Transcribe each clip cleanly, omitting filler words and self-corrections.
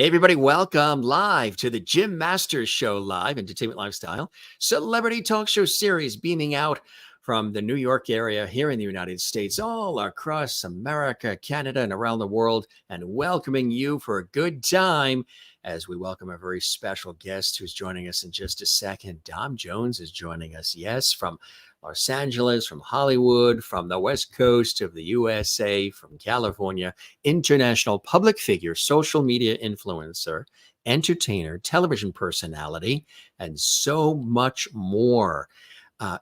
Hey, everybody, welcome live to the Jim Masters Show Live, Entertainment Lifestyle, celebrity talk show series beaming out from the New York area here in the United States, all across America, Canada, and around the world, and welcoming you for a good time as we welcome a very special guest who's joining us in just a second. Dom Jones is joining us, yes, from Los Angeles, from Hollywood, from the West Coast of the USA, from California, international public figure, social media influencer, entertainer, television personality, and so much more.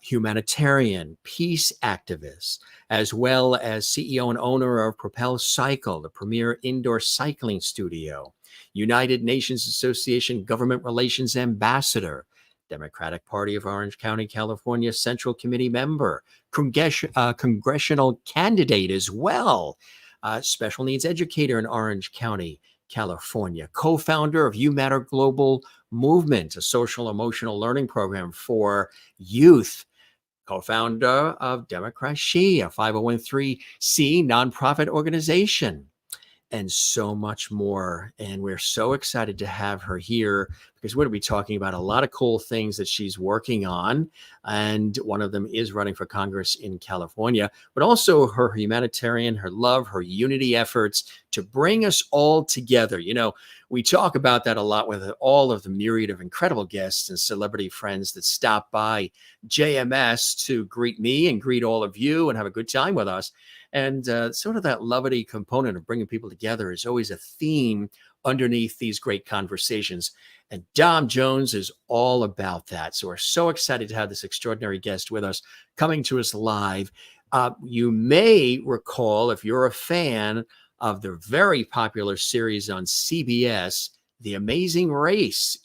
Humanitarian, peace activist, as well as CEO and owner of Propel Cycle, the premier indoor cycling studio, United Nations Association Government Relations Ambassador, Democratic Party of Orange County, California Central Committee member, congressional candidate as well, special needs educator in Orange County, California, co-founder of You Matter Global Movement, a social emotional learning program for youth, co-founder of Democracy, a 501c nonprofit organization, and so much more. And we're so excited to have her here because we're going to be talking about a lot of cool things that she's working on. And one of them is running for Congress in California, but also her humanitarian, her love, her unity efforts to bring us all together. You know, we talk about that a lot with all of the myriad of incredible guests and celebrity friends that stop by JMS to greet me and greet all of you and have a good time with us. And sort of that levity component of bringing people together is always a theme underneath these great conversations. And Dom Jones is all about that. So we're so excited to have this extraordinary guest with us, coming to us live. You may recall, if you're a fan of the very popular series on CBS, The Amazing Race.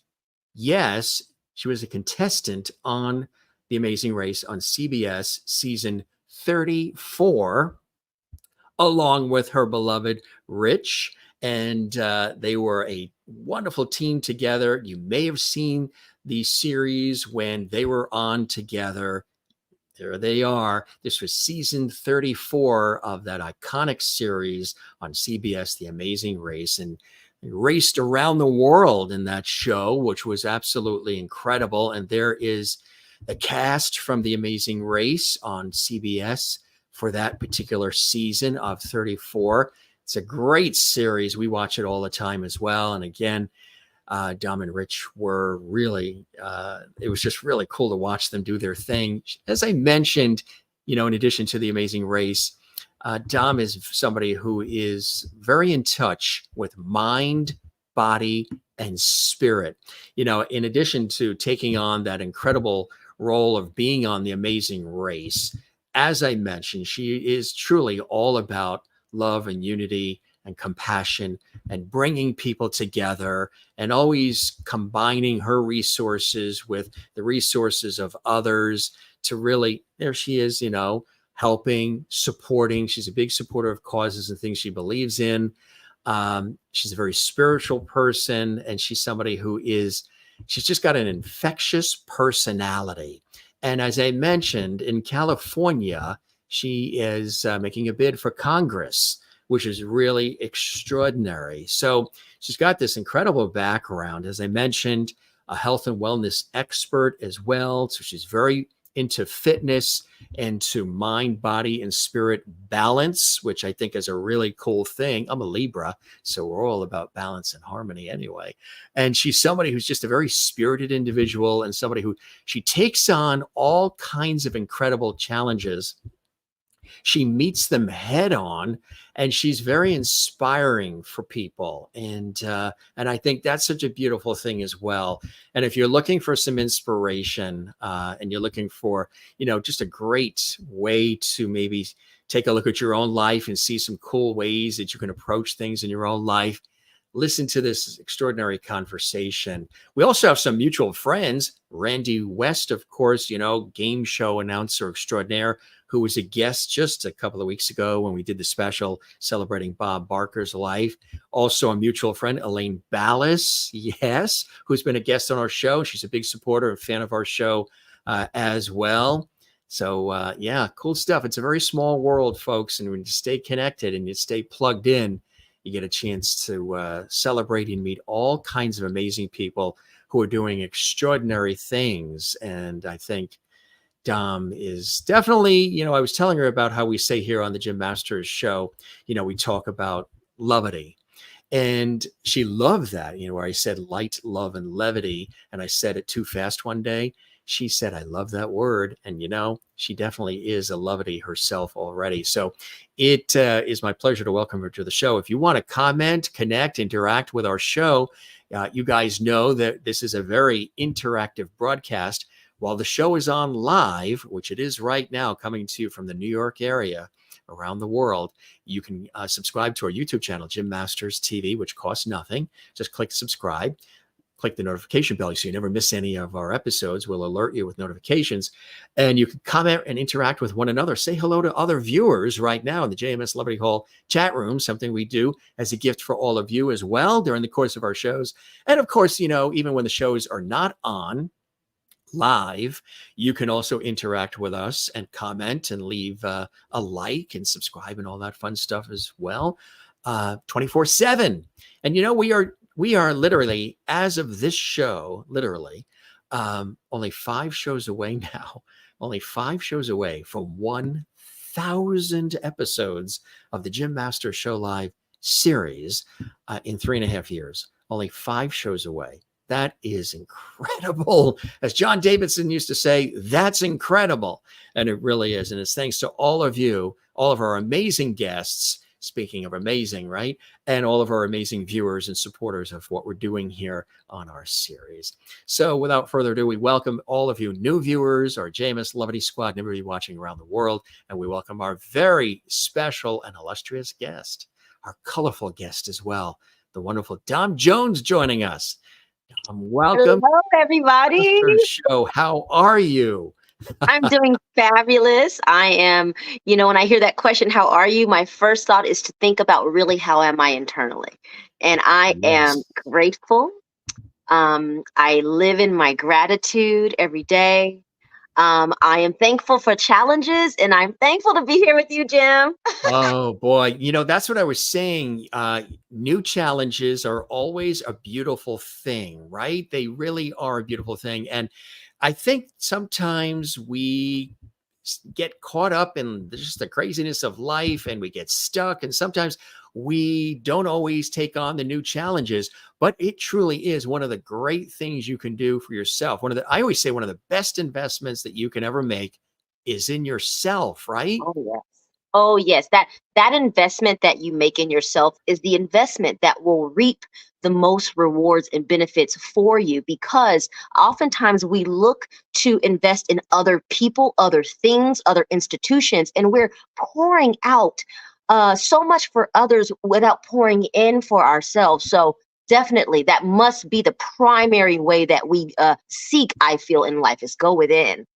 Yes, she was a contestant on The Amazing Race on CBS season 34. Along with her beloved Rich. And they were a wonderful team together. You may have seen the series when they were on together. There they are. This was season 34 of that iconic series on CBS, The Amazing Race. And they raced around the world in that show, which was absolutely incredible. And there is the cast from The Amazing Race on CBS for that particular season of 34. It's a great series. We watch it all the time as well. And again, Dom and Rich were really, it was just really cool to watch them do their thing. As I mentioned, you know, in addition to The Amazing Race, Dom is somebody who is very in touch with mind, body, and spirit. You know, in addition to taking on that incredible role of being on The Amazing Race, as I mentioned, she is truly all about love and unity and compassion and bringing people together and always combining her resources with the resources of others to really, there she is, you know, helping, supporting. She's a big supporter of causes and things she believes in. She's a very spiritual person, and she's somebody who she's just got an infectious personality. And as I mentioned, in California, she is making a bid for Congress, which is really extraordinary. So she's got this incredible background. As I mentioned, a health and wellness expert as well. So she's very into fitness and to mind, body, and spirit balance, which I think is a really cool thing. I'm a Libra, so we're all about balance and harmony anyway. And she's somebody who's just a very spirited individual and somebody who she takes on all kinds of incredible challenges. She meets them head on, and she's very inspiring for people. And I think that's such a beautiful thing as well. And if you're looking for some inspiration and you're looking for, you know, just a great way to maybe take a look at your own life and see some cool ways that you can approach things in your own life, listen to this extraordinary conversation. We also have some mutual friends. Randy West, of course, you know, game show announcer extraordinaire, who was a guest just a couple of weeks ago when we did the special celebrating Bob Barker's life. Also a mutual friend, Elaine Ballas, yes, who's been a guest on our show. She's a big supporter and fan of our show as well. So yeah, cool stuff. It's a very small world, folks. And when you stay connected and you stay plugged in, You get a chance to celebrate and meet all kinds of amazing people who are doing extraordinary things. And I think Dom is definitely, I was telling her about how we say here on the Jim Masters show, we talk about levity. And she loved that, where I said light, love, and levity. And I said it too fast one day. She said, I love that word. And, she definitely is a levity herself already. So it is my pleasure to welcome her to the show. If you want to comment, connect, interact with our show, you guys know that this is a very interactive broadcast. While the show is on live, which it is right now, coming to you from the New York area, around the world, you can subscribe to our YouTube channel, Jim Masters TV, which costs nothing. Just click subscribe, click the notification bell so you never miss any of our episodes. We'll alert you with notifications. And you can comment and interact with one another. Say hello to other viewers right now in the JMS Celebrity Hall chat room, something we do as a gift for all of you as well during the course of our shows. And of course, even when the shows are not on live, you can also interact with us and comment and leave a like and subscribe and all that fun stuff as well, 24/7. And we are literally, as of this show, only 5 shows away now, only 5 shows away from 1,000 episodes of the Jim Masters Show Live series in 3.5 years. Only 5 shows away. That is incredible. As John Davidson used to say, that's incredible. And it really is. And it's thanks to all of you, all of our amazing guests, speaking of amazing, right? And all of our amazing viewers and supporters of what we're doing here on our series. So without further ado, we welcome all of you new viewers, our JMS Levity Squad, and everybody watching around the world. And we welcome our very special and illustrious guest, our colorful guest as well, the wonderful Dom Jones joining us. Welcome. Hello, everybody. Show. How are you? I'm doing fabulous. I am, when I hear that question, how are you? My first thought is to think about really how am I internally? And I am grateful. I live in my gratitude every day. I am thankful for challenges, and I'm thankful to be here with you, Jim. Oh, boy. That's what I was saying. New challenges are always a beautiful thing, right? They really are a beautiful thing. And I think sometimes we get caught up in just the craziness of life and we get stuck. And sometimes we don't always take on the new challenges, but it truly is one of the great things you can do for yourself. I always say one of the best investments that you can ever make is in yourself, right? Oh, yes. Oh, yes. That investment that you make in yourself is the investment that will reap the most rewards and benefits for you, because oftentimes we look to invest in other people, other things, other institutions, and we're pouring out so much for others without pouring in for ourselves. So definitely that must be the primary way that we seek, I feel, in life, is go within.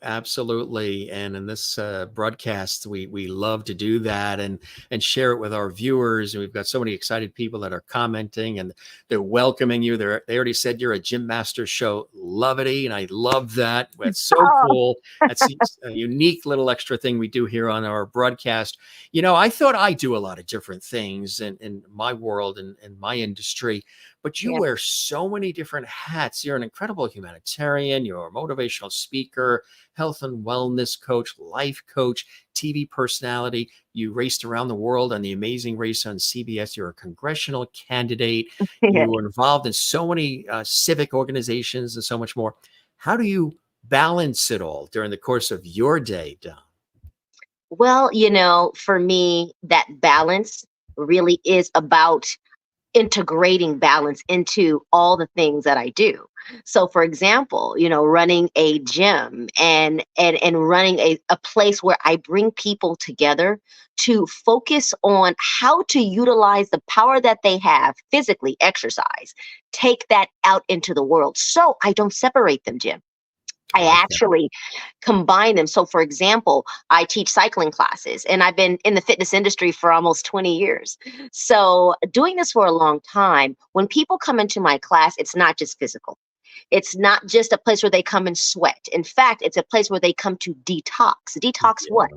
Absolutely. And in this broadcast, we love to do that and share it with our viewers. And we've got so many excited people that are commenting and they're welcoming you. They already said you're a Jim Masters Show levity, and I love that. That's so cool. That's a unique little extra thing we do here on our broadcast. I thought I do a lot of different things in my world and in my industry, but you wear so many different hats. You're an incredible humanitarian. You're a motivational speaker, health and wellness coach, life coach, TV personality. You raced around the world on the Amazing Race on CBS. You're a congressional candidate. You were involved in so many civic organizations and so much more. How do you balance it all during the course of your day, Dom? Well, for me, that balance really is about integrating balance into all the things that I do. So for example, running a gym and running a place where I bring people together to focus on how to utilize the power that they have, physically exercise, take that out into the world. So I don't separate them, Jim. I actually combine them. So for example, I teach cycling classes, and I've been in the fitness industry for almost 20 years. So doing this for a long time, when people come into my class, it's not just physical. It's not just a place where they come and sweat. In fact, it's a place where they come to detox. Detox what?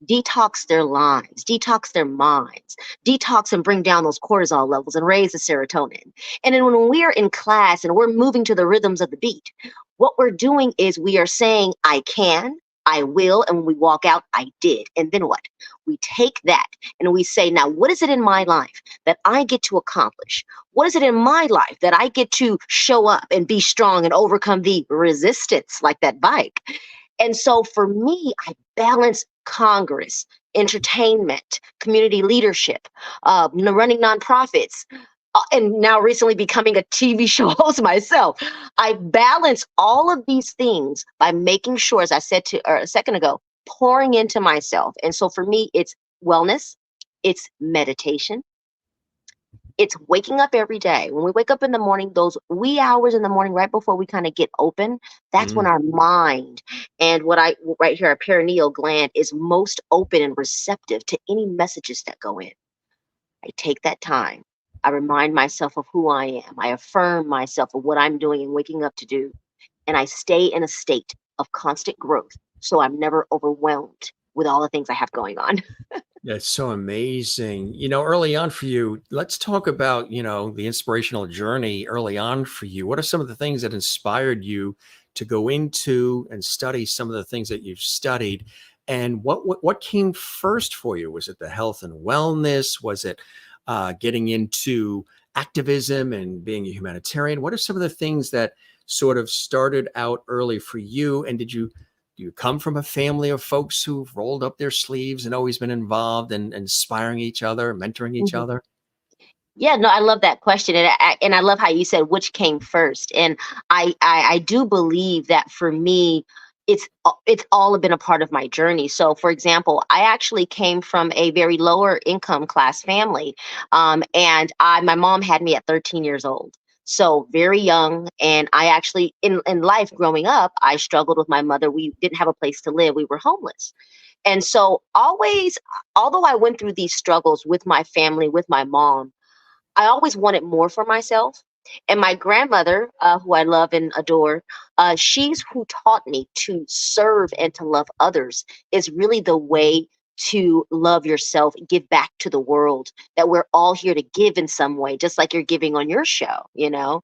detox their lives, detox their minds, detox and bring down those cortisol levels and raise the serotonin. And then when we are in class and we're moving to the rhythms of the beat, what we're doing is we are saying, I can, I will, and when we walk out, I did. And then what? We take that and we say, now, what is it in my life that I get to accomplish? What is it in my life that I get to show up and be strong and overcome the resistance like that bike? And so for me, I balance Congress, entertainment, community leadership, running nonprofits, and now recently becoming a TV show host myself. I balance all of these things by making sure, as I said to a second ago, pouring into myself. And so for me, it's wellness, it's meditation, it's waking up every day. When we wake up in the morning, those wee hours in the morning, right before we kind of get open, that's when Mm. our mind and right here, our perineal gland is most open and receptive to any messages that go in. I take that time. I remind myself of who I am. I affirm myself of what I'm doing and waking up to do. And I stay in a state of constant growth. So I'm never overwhelmed with all the things I have going on. That's so amazing. Early on for you, let's talk about, the inspirational journey early on for you. What are some of the things that inspired you to go into and study some of the things that you've studied? And what came first for you? Was it the health and wellness? Was it getting into activism and being a humanitarian? What are some of the things that sort of started out early for you? And do you come from a family of folks who've rolled up their sleeves and always been involved and inspiring each other, mentoring each Mhm. other? Yeah, no, I love that question, and I love how you said which came first. And I do believe that for me, it's all been a part of my journey. So, for example, I actually came from a very lower income class family, and I my mom had me at 13 years old, so very young. And I actually in life growing up, I struggled with my mother. We didn't have a place to live. We were homeless. And so always, although I went through these struggles with my family, with my mom, I always wanted more for myself. And my grandmother, who I love and adore, she's who taught me to serve and to love others is really the way to love yourself, give back to the world, that we're all here to give in some way, just like you're giving on your show, you know?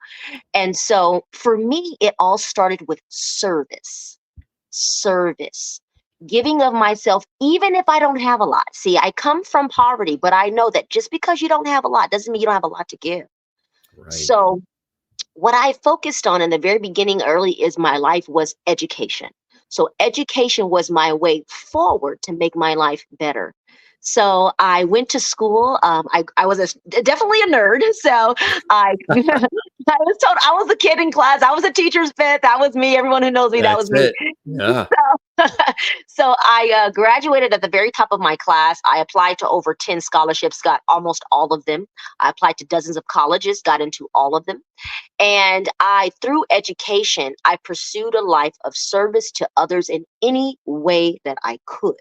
And so for me, it all started with service, giving of myself, even if I don't have a lot. See, I come from poverty, but I know that just because you don't have a lot doesn't mean you don't have a lot to give. Right. So, what I focused on in the very beginning, early is my life was education. So, education was my way forward to make my life better. So I went to school. I was definitely a nerd. So I I was told I was the kid in class. I was a teacher's pet. That was me. Everyone who knows me, that That's was me. it. Yeah. So I graduated at the very top of my class. I applied to over 10 scholarships, got almost all of them. I applied to dozens of colleges, got into all of them. And through education, I pursued a life of service to others in any way that I could.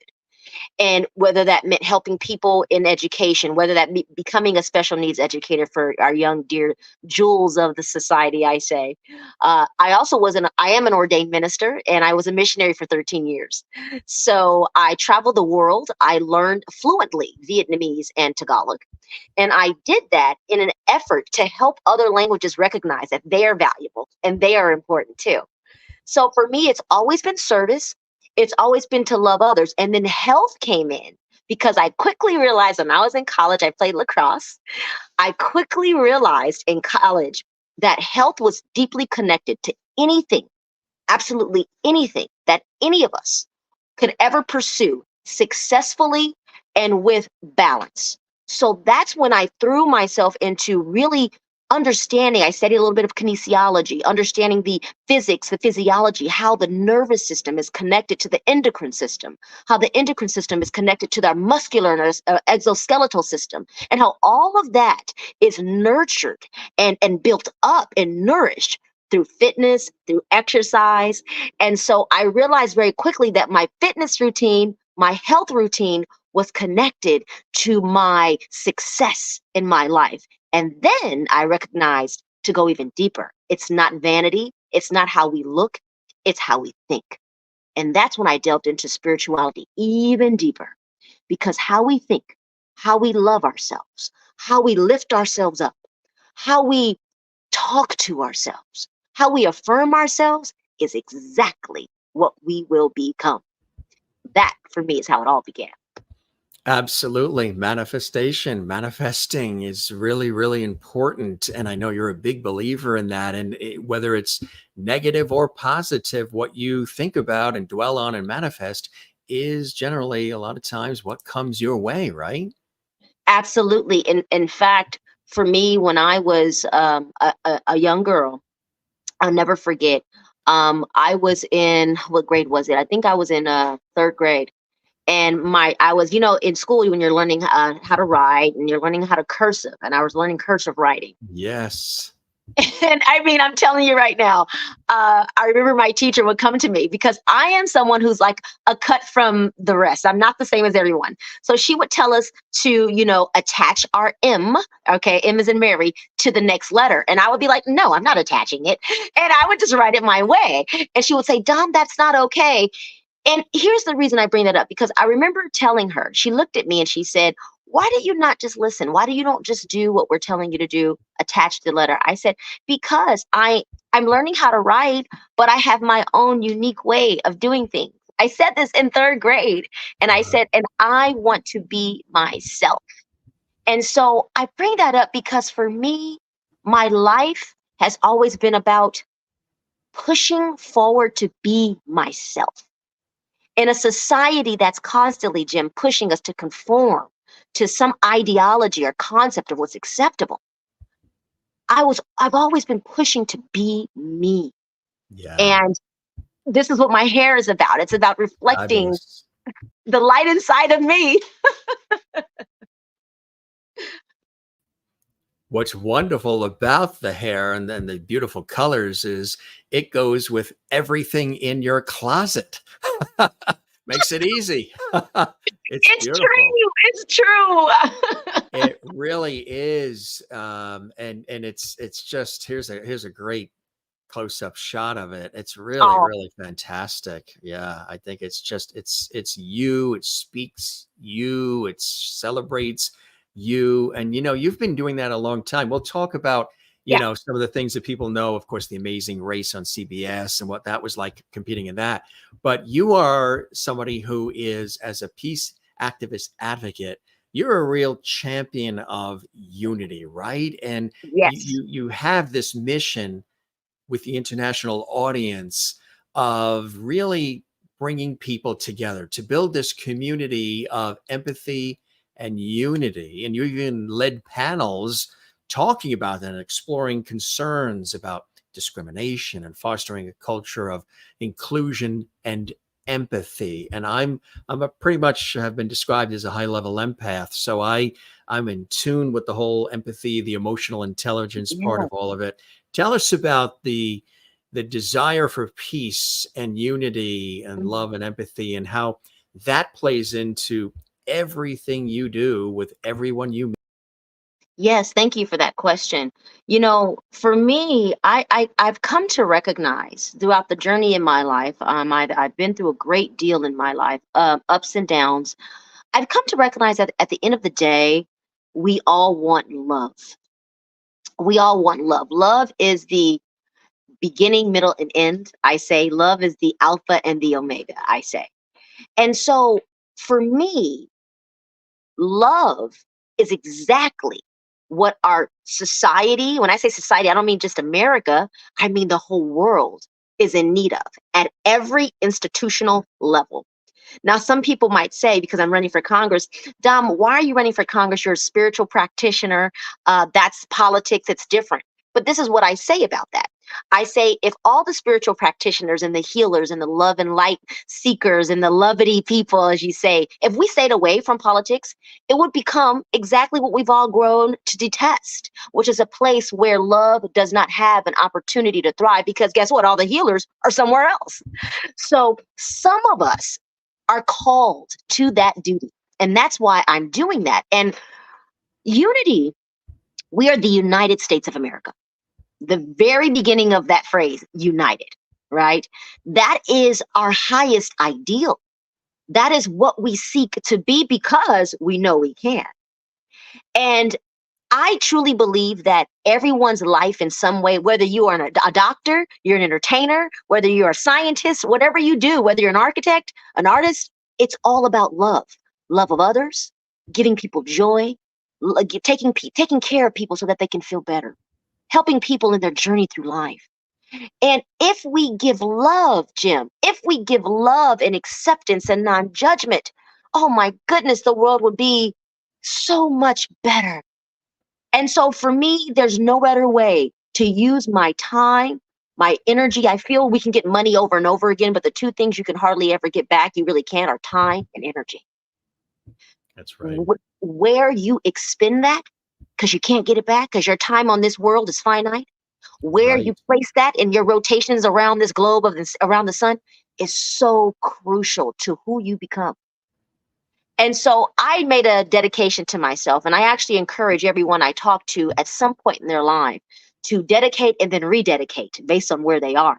And whether that meant helping people in education, whether that becoming a special needs educator for our young dear jewels of the society, I say. I am an ordained minister, and I was a missionary for 13 years. So I traveled the world. I learned fluently Vietnamese and Tagalog. And I did that in an effort to help other languages recognize that they are valuable and they are important too. So for me, it's always been service. It's always been to love others. And then health came in because I quickly realized when I was in college, I played lacrosse. I quickly realized in college that health was deeply connected to anything, absolutely anything that any of us could ever pursue successfully and with balance. So that's when I threw myself into really understanding. I studied a little bit of kinesiology, understanding the physics, the physiology, how the nervous system is connected to the endocrine system, how the endocrine system is connected to our muscular and exoskeletal system, and how all of that is nurtured and built up and nourished through fitness, through exercise. And so I realized very quickly that my fitness routine, my health routine was connected to my success in my life. And then I recognized to go even deeper. It's not vanity, it's not how we look, it's how we think. And that's when I delved into spirituality even deeper. because how we think, how we love ourselves, how we lift ourselves up, how we talk to ourselves, how we affirm ourselves is exactly what we will become. That for me is how it all began. Absolutely. Manifestation, manifesting is really, really important. And I know you're a big believer in that. And whether it's negative or positive, what you think about and dwell on and manifest is generally a lot of times what comes your way, right? Absolutely. In fact, for me, when I was a young girl, I'll never forget. I was in, what grade was it? I think I was in third grade. And I was, in school when you're learning how to write and you're learning how to cursive, and I was learning cursive writing. Yes. And I mean, I'm telling you right now, I remember my teacher would come to me because I am someone who's like a cut from the rest. I'm not the same as everyone. So she would tell us to, attach our M, okay, M is in Mary, to the next letter. And I would be like, no, I'm not attaching it. And I would just write it my way. And she would say, Dom, that's not okay. And here's the reason I bring that up, because I remember telling her, she looked at me and she said, why do you not just listen? Why do you don't just do what we're telling you to do, attach the letter? I said, because I'm learning how to write, but I have my own unique way of doing things. I said this in third grade, and I Wow. said, and I want to be myself. And so I bring that up because for me, my life has always been about pushing forward to be myself in a society that's constantly, Jim, pushing us to conform to some ideology or concept of what's acceptable. I've always been pushing to be me. Yeah. And this is what my hair is about. It's about reflecting Fabulous. the light inside of me. What's wonderful about the hair and then the beautiful colors is it goes with everything in your closet. Makes it easy. It's It's beautiful. true. It's true. It really is. And it's just here's a great close-up shot of it. It's really, Oh, really fantastic. Yeah, I think it's just it's you, it speaks you, it celebrates you. And you've been doing that a long time. We'll talk about, yeah. some of the things that people know, of course, the Amazing Race on CBS and what that was like competing in that. But you are somebody who is, as a peace activist advocate, you're a real champion of unity, right? And Yes. you have this mission with the international audience of really bringing people together to build this community of empathy and unity. And you even led panels talking about that and exploring concerns about discrimination and fostering a culture of inclusion and empathy. And I'm a pretty much have been described as a high level empath. So I'm in tune with the whole empathy, the emotional intelligence part Yeah. of all of it. Tell us about the desire for peace and unity and love and empathy and how that plays into everything you do with everyone you meet. Yes, thank you for that question. For me, I've come to recognize throughout the journey in my life, I've been through a great deal in my life, ups and downs. I've come to recognize that at the end of the day, we all want love. We all want love. Love is the beginning, middle, and end. I say love is the alpha and the omega, I say. And so for me, love is exactly what our society, when I say society, I don't mean just America, I mean the whole world is in need of at every institutional level. Now, some people might say, because I'm running for Congress, Dom, why are you running for Congress? You're a spiritual practitioner. That's politics. It's different. But this is what I say about that. I say, if all the spiritual practitioners and the healers and the love and light seekers and the lovity people, as you say, if we stayed away from politics, it would become exactly what we've all grown to detest, which is a place where love does not have an opportunity to thrive. Because guess what? All the healers are somewhere else. So some of us are called to that duty. And that's why I'm doing that. And unity, we are the United States of America. The very beginning of that phrase, united, right? That is our highest ideal. That is what we seek to be because we know we can. And I truly believe that everyone's life in some way, whether you are a doctor, you're an entertainer, whether you're a scientist, whatever you do, whether you're an architect, an artist, it's all about love. Love of others, giving people joy, taking care of people so that they can feel better, helping people in their journey through life. And if we give love, Jim, if we give love and acceptance and non-judgment, oh my goodness, the world would be so much better. And so for me, there's no better way to use my time, my energy. I feel we can get money over and over again, but the two things you can hardly ever get back, you really can't, are time and energy. That's right. Where you expend that, because you can't get it back, because your time on this world is finite, where you Right. place that in your rotations around this globe around the sun is so crucial to who you become. And so I made a dedication to myself, and I actually encourage everyone I talk to at some point in their life to dedicate and then rededicate based on where they are.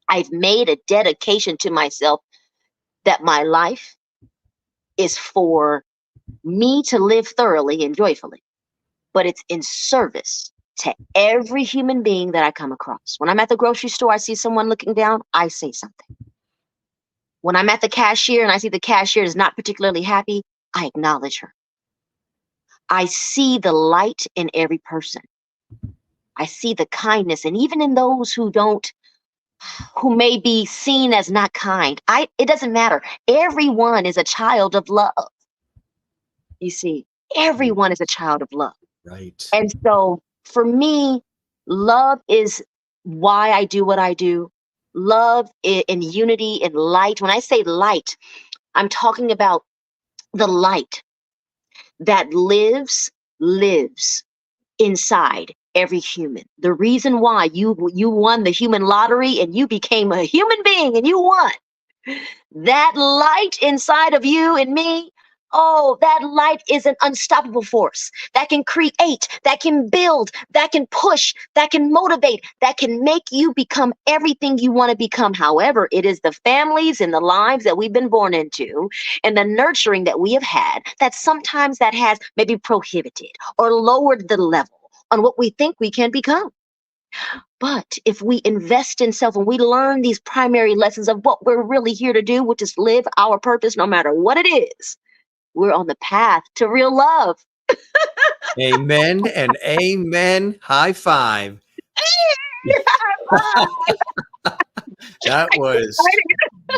I've made a dedication to myself that my life is for me to live thoroughly and joyfully, but it's in service to every human being that I come across. When I'm at the grocery store, I see someone looking down, I say something. When I'm at the cashier and I see the cashier is not particularly happy, I acknowledge her. I see the light in every person. I see the kindness, and even in those who may be seen as not kind, it doesn't matter. Everyone is a child of love. You see, everyone is a child of love. Right. And so for me, love is why I do what I do. Love in unity and light. When I say light, I'm talking about the light that lives inside every human. The reason why you won the human lottery and you became a human being and you won. That light inside of you and me, oh, that light is an unstoppable force that can create, that can build, that can push, that can motivate, that can make you become everything you want to become. However, it is the families and the lives that we've been born into and the nurturing that we have had that sometimes that has maybe prohibited or lowered the level on what we think we can become. But if we invest in self and we learn these primary lessons of what we're really here to do, which is live our purpose no matter what it is, we're on the path to real love. Amen and amen. High five. That was,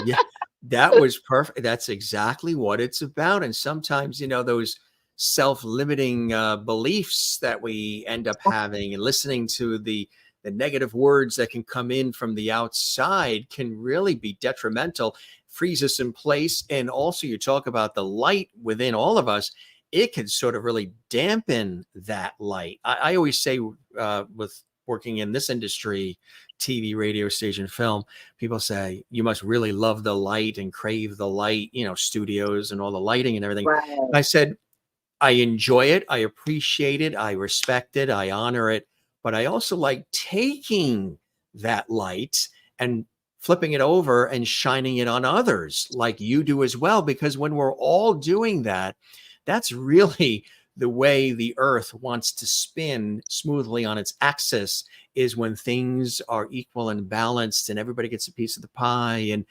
yeah, that was perfect. That's exactly what it's about. And sometimes, those self-limiting beliefs that we end up having and listening to the negative words that can come in from the outside can really be detrimental, freeze us in place. And also you talk about the light within all of us. It can sort of really dampen that light. I always say with working in this industry, TV, radio station, film, people say you must really love the light and crave the light, studios and all the lighting and everything. Right. And I said, I enjoy it. I appreciate it. I respect it. I honor it. But I also like taking that light and flipping it over and shining it on others like you do as well. Because when we're all doing that, that's really the way the earth wants to spin smoothly on its axis, is when things are equal and balanced and everybody gets a piece of the pie. And,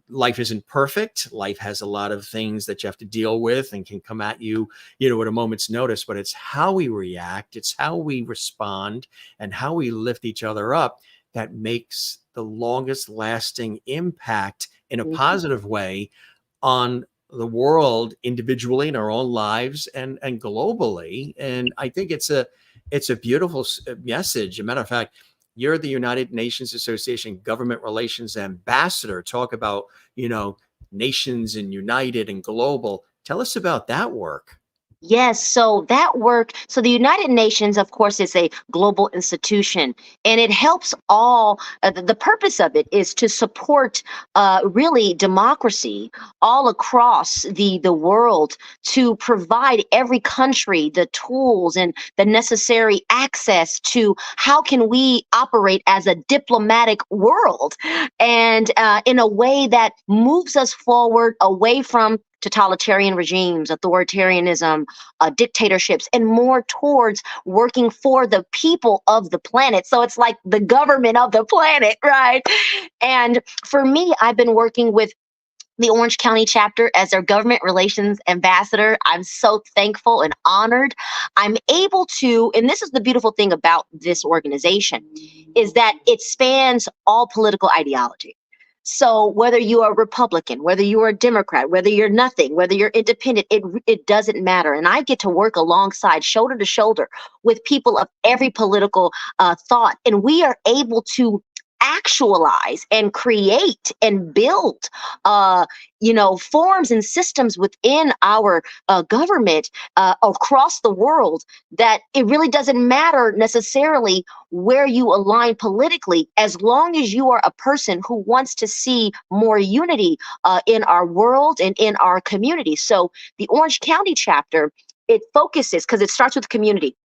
life isn't perfect. Life has a lot of things that you have to deal with and can come at you, at a moment's notice, but it's how we react. It's how we respond and how we lift each other up that makes the longest lasting impact in a positive way on the world individually in our own lives and globally. And I think it's a beautiful message. As a matter of fact, you're the United Nations Association Government Relations Ambassador. Talk about, nations and united and global. Tell us about that work. Yes, so that work, so the United Nations, of course, is a global institution, and it helps all. The purpose of it is to support really democracy all across the world, to provide every country the tools and the necessary access to how can we operate as a diplomatic world, and in a way that moves us forward away from totalitarian regimes, authoritarianism, dictatorships, and more towards working for the people of the planet. So it's like the government of the planet, right? And for me, I've been working with the Orange County chapter as their government relations ambassador. I'm so thankful and honored. I'm able to, and this is the beautiful thing about this organization, is that it spans all political ideology. So whether you are Republican, whether you are a Democrat, whether you're nothing, whether you're independent, it doesn't matter. And I get to work alongside, shoulder to shoulder, with people of every political thought, and we are able to actualize and create and build forms and systems within our government across the world, that it really doesn't matter necessarily where you align politically, as long as you are a person who wants to see more unity in our world and in our community. So the Orange County chapter, it focuses, because it starts with community.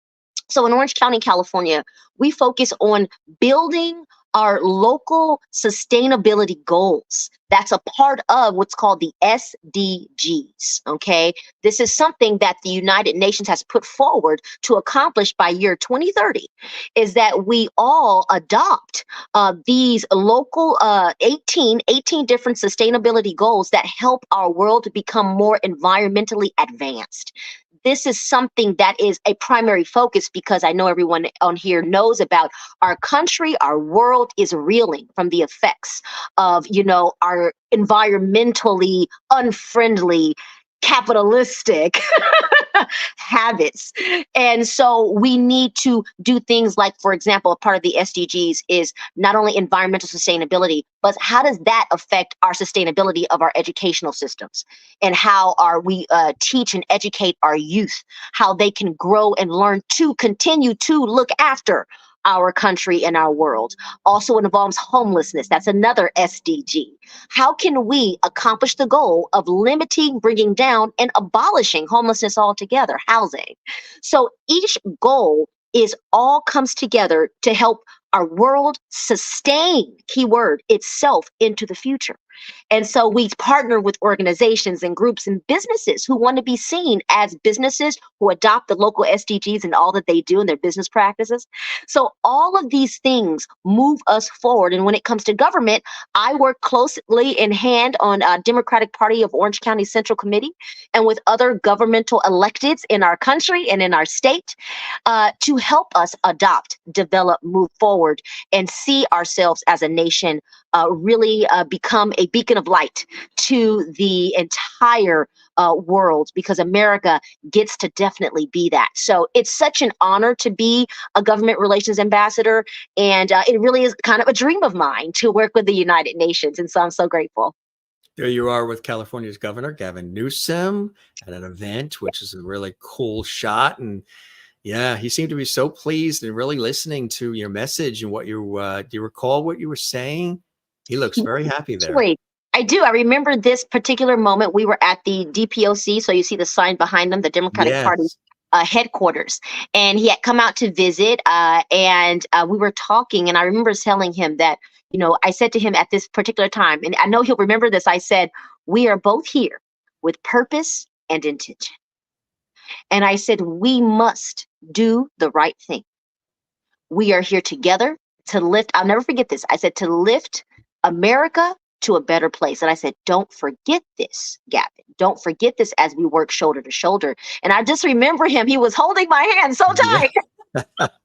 So in Orange County, California, we focus on building our local sustainability goals. That's a part of what's called the SDGs. Okay. This is something that the United Nations has put forward to accomplish by year 2030, is that we all adopt these local 18 different sustainability goals that help our world to become more environmentally advanced. This is something that is a primary focus, because I know everyone on here knows about our country. Our world is reeling from the effects of, our environmentally unfriendly, capitalistic habits. And so we need to do things like, for example, a part of the SDGs is not only environmental sustainability, but how does that affect our sustainability of our educational systems, and how are we teach and educate our youth, how they can grow and learn to continue to look after our country and our world. Also, it involves homelessness. That's another SDG. How can we accomplish the goal of limiting, bringing down, and abolishing homelessness altogether, housing? So each goal is all comes together to help our world sustain, keyword, itself into the future. And so we partner with organizations and groups and businesses who want to be seen as businesses who adopt the local SDGs and all that they do in their business practices. So all of these things move us forward. And when it comes to government, I work closely in hand on Democratic Party of Orange County Central Committee and with other governmental electeds in our country and in our state to help us adopt, develop, move forward, and see ourselves as a nation really become a beacon of light to the entire world, because America gets to definitely be that. So it's such an honor to be a government relations ambassador. And it really is kind of a dream of mine to work with the United Nations. And so I'm so grateful. There you are with California's Governor Gavin Newsom at an event, which is a really cool shot. And yeah, he seemed to be so pleased and really listening to your message and what you do you recall what you were saying? He looks very happy there. Wait, I do. I remember this particular moment. We were at the DPOC. So you see the sign behind them, the Democratic Party Yes. headquarters. And he had come out to visit, and we were talking. And I remember telling him that, I said to him at this particular time, and I know he'll remember this, I said, we are both here with purpose and intention. And I said, we must do the right thing. We are here together to lift, I'll never forget this. I said, to lift America to a better place. And I said, don't forget this, Gavin. Don't forget this as we work shoulder to shoulder. And I just remember him, he was holding my hand so tight. Yeah.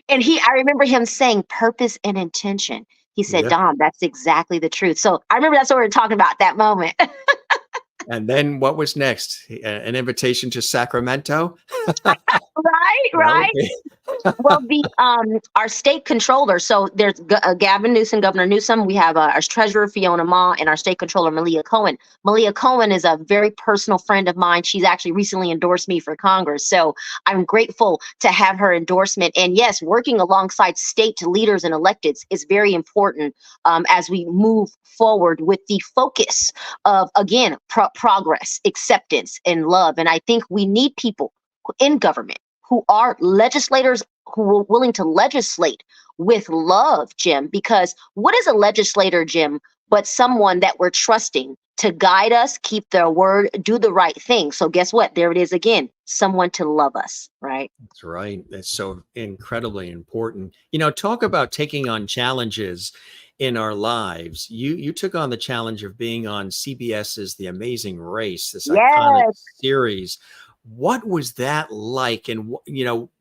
And I remember him saying purpose and intention. He said, Yeah. Dom, that's exactly the truth. So I remember that's what we were talking about at that moment. And then what was next? An invitation to Sacramento? Right, That would right. be Well, the our state controller. So there's Gavin Newsom, Governor Newsom. We have our treasurer Fiona Ma, and our state controller Malia Cohen. Malia Cohen is a very personal friend of mine. She's actually recently endorsed me for Congress, so I'm grateful to have her endorsement. And yes, working alongside state leaders and electeds is very important as we move forward with the focus of again progress, acceptance, and love. And I think we need people in government who are legislators who are willing to legislate with love, Jim, because what is a legislator, Jim, but someone that we're trusting to guide us, keep their word, do the right thing. So guess what? There it is again, someone to love us, right? That's right. That's so incredibly important. Talk about taking on challenges in our lives. You took on the challenge of being on CBS's The Amazing Race, this iconic Yes. series. What was that like? And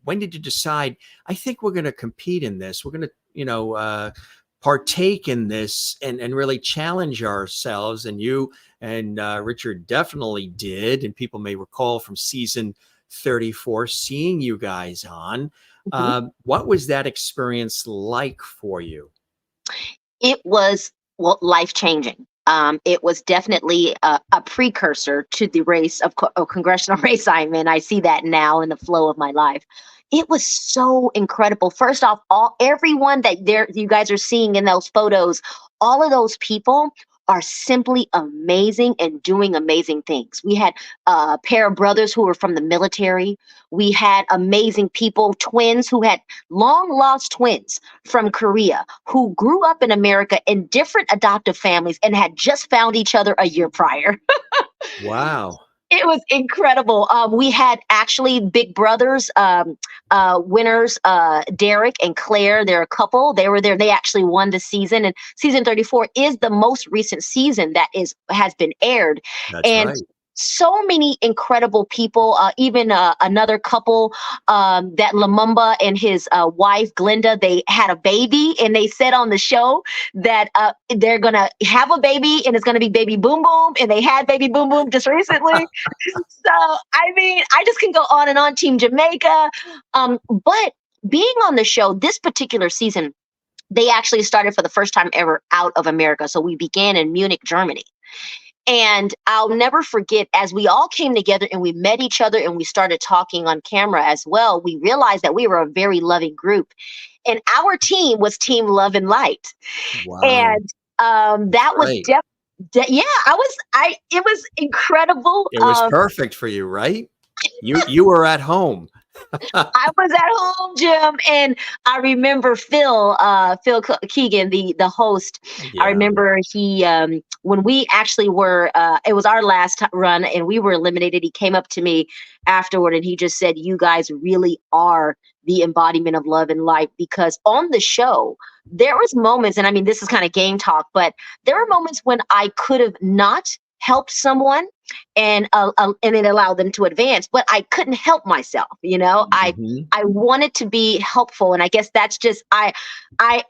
when did you decide, I think we're going to compete in this? We're going to, partake in this and really challenge ourselves. And you and Richard definitely did. And people may recall from season 34 seeing you guys on. Mhm. What was that experience like for you? It was, well, life changing. It was definitely a precursor to the race of congressional race I'm in. I see that now in the flow of my life. It was so incredible. First off, everyone that you guys are seeing in those photos, all of those people are simply amazing and doing amazing things. We had a pair of brothers who were from the military. We had amazing people, twins who had long lost twins from Korea who grew up in America in different adoptive families and had just found each other a year prior. Wow. It was incredible. We had actually big brothers, winners, Derek and Claire. They're a couple. They were there. They actually won the season, and season 34 is the most recent season that has been aired. That's And right. so many incredible people. Even another couple that Lumumba and his wife Glenda, they had a baby, and they said on the show that they're gonna have a baby, and it's gonna be Baby Boom Boom, and they had Baby Boom Boom just recently. So, I mean, I just can go on and on. Team Jamaica. But being on the show, this particular season, they actually started for the first time ever out of America. So we began in Munich, Germany. And I'll never forget, as we all came together and we met each other and we started talking on camera as well, we realized that we were a very loving group. And our team was Team Love and Light. Wow. And That's that was right. yeah, it was incredible. It was perfect for you, right? You were at home. I was at home, Jim, and I remember Phil Keegan, the host. I Yeah, remember he when we actually were it was our last run and we were eliminated. He came up to me afterward and he just said, "You guys really are the embodiment of love and light." Because on the show, there was moments, and I mean, this is kind of game talk, but there were moments when I could have not helped someone and it allowed them to advance, but I couldn't help myself. mhm. I wanted to be helpful, and I guess that's just I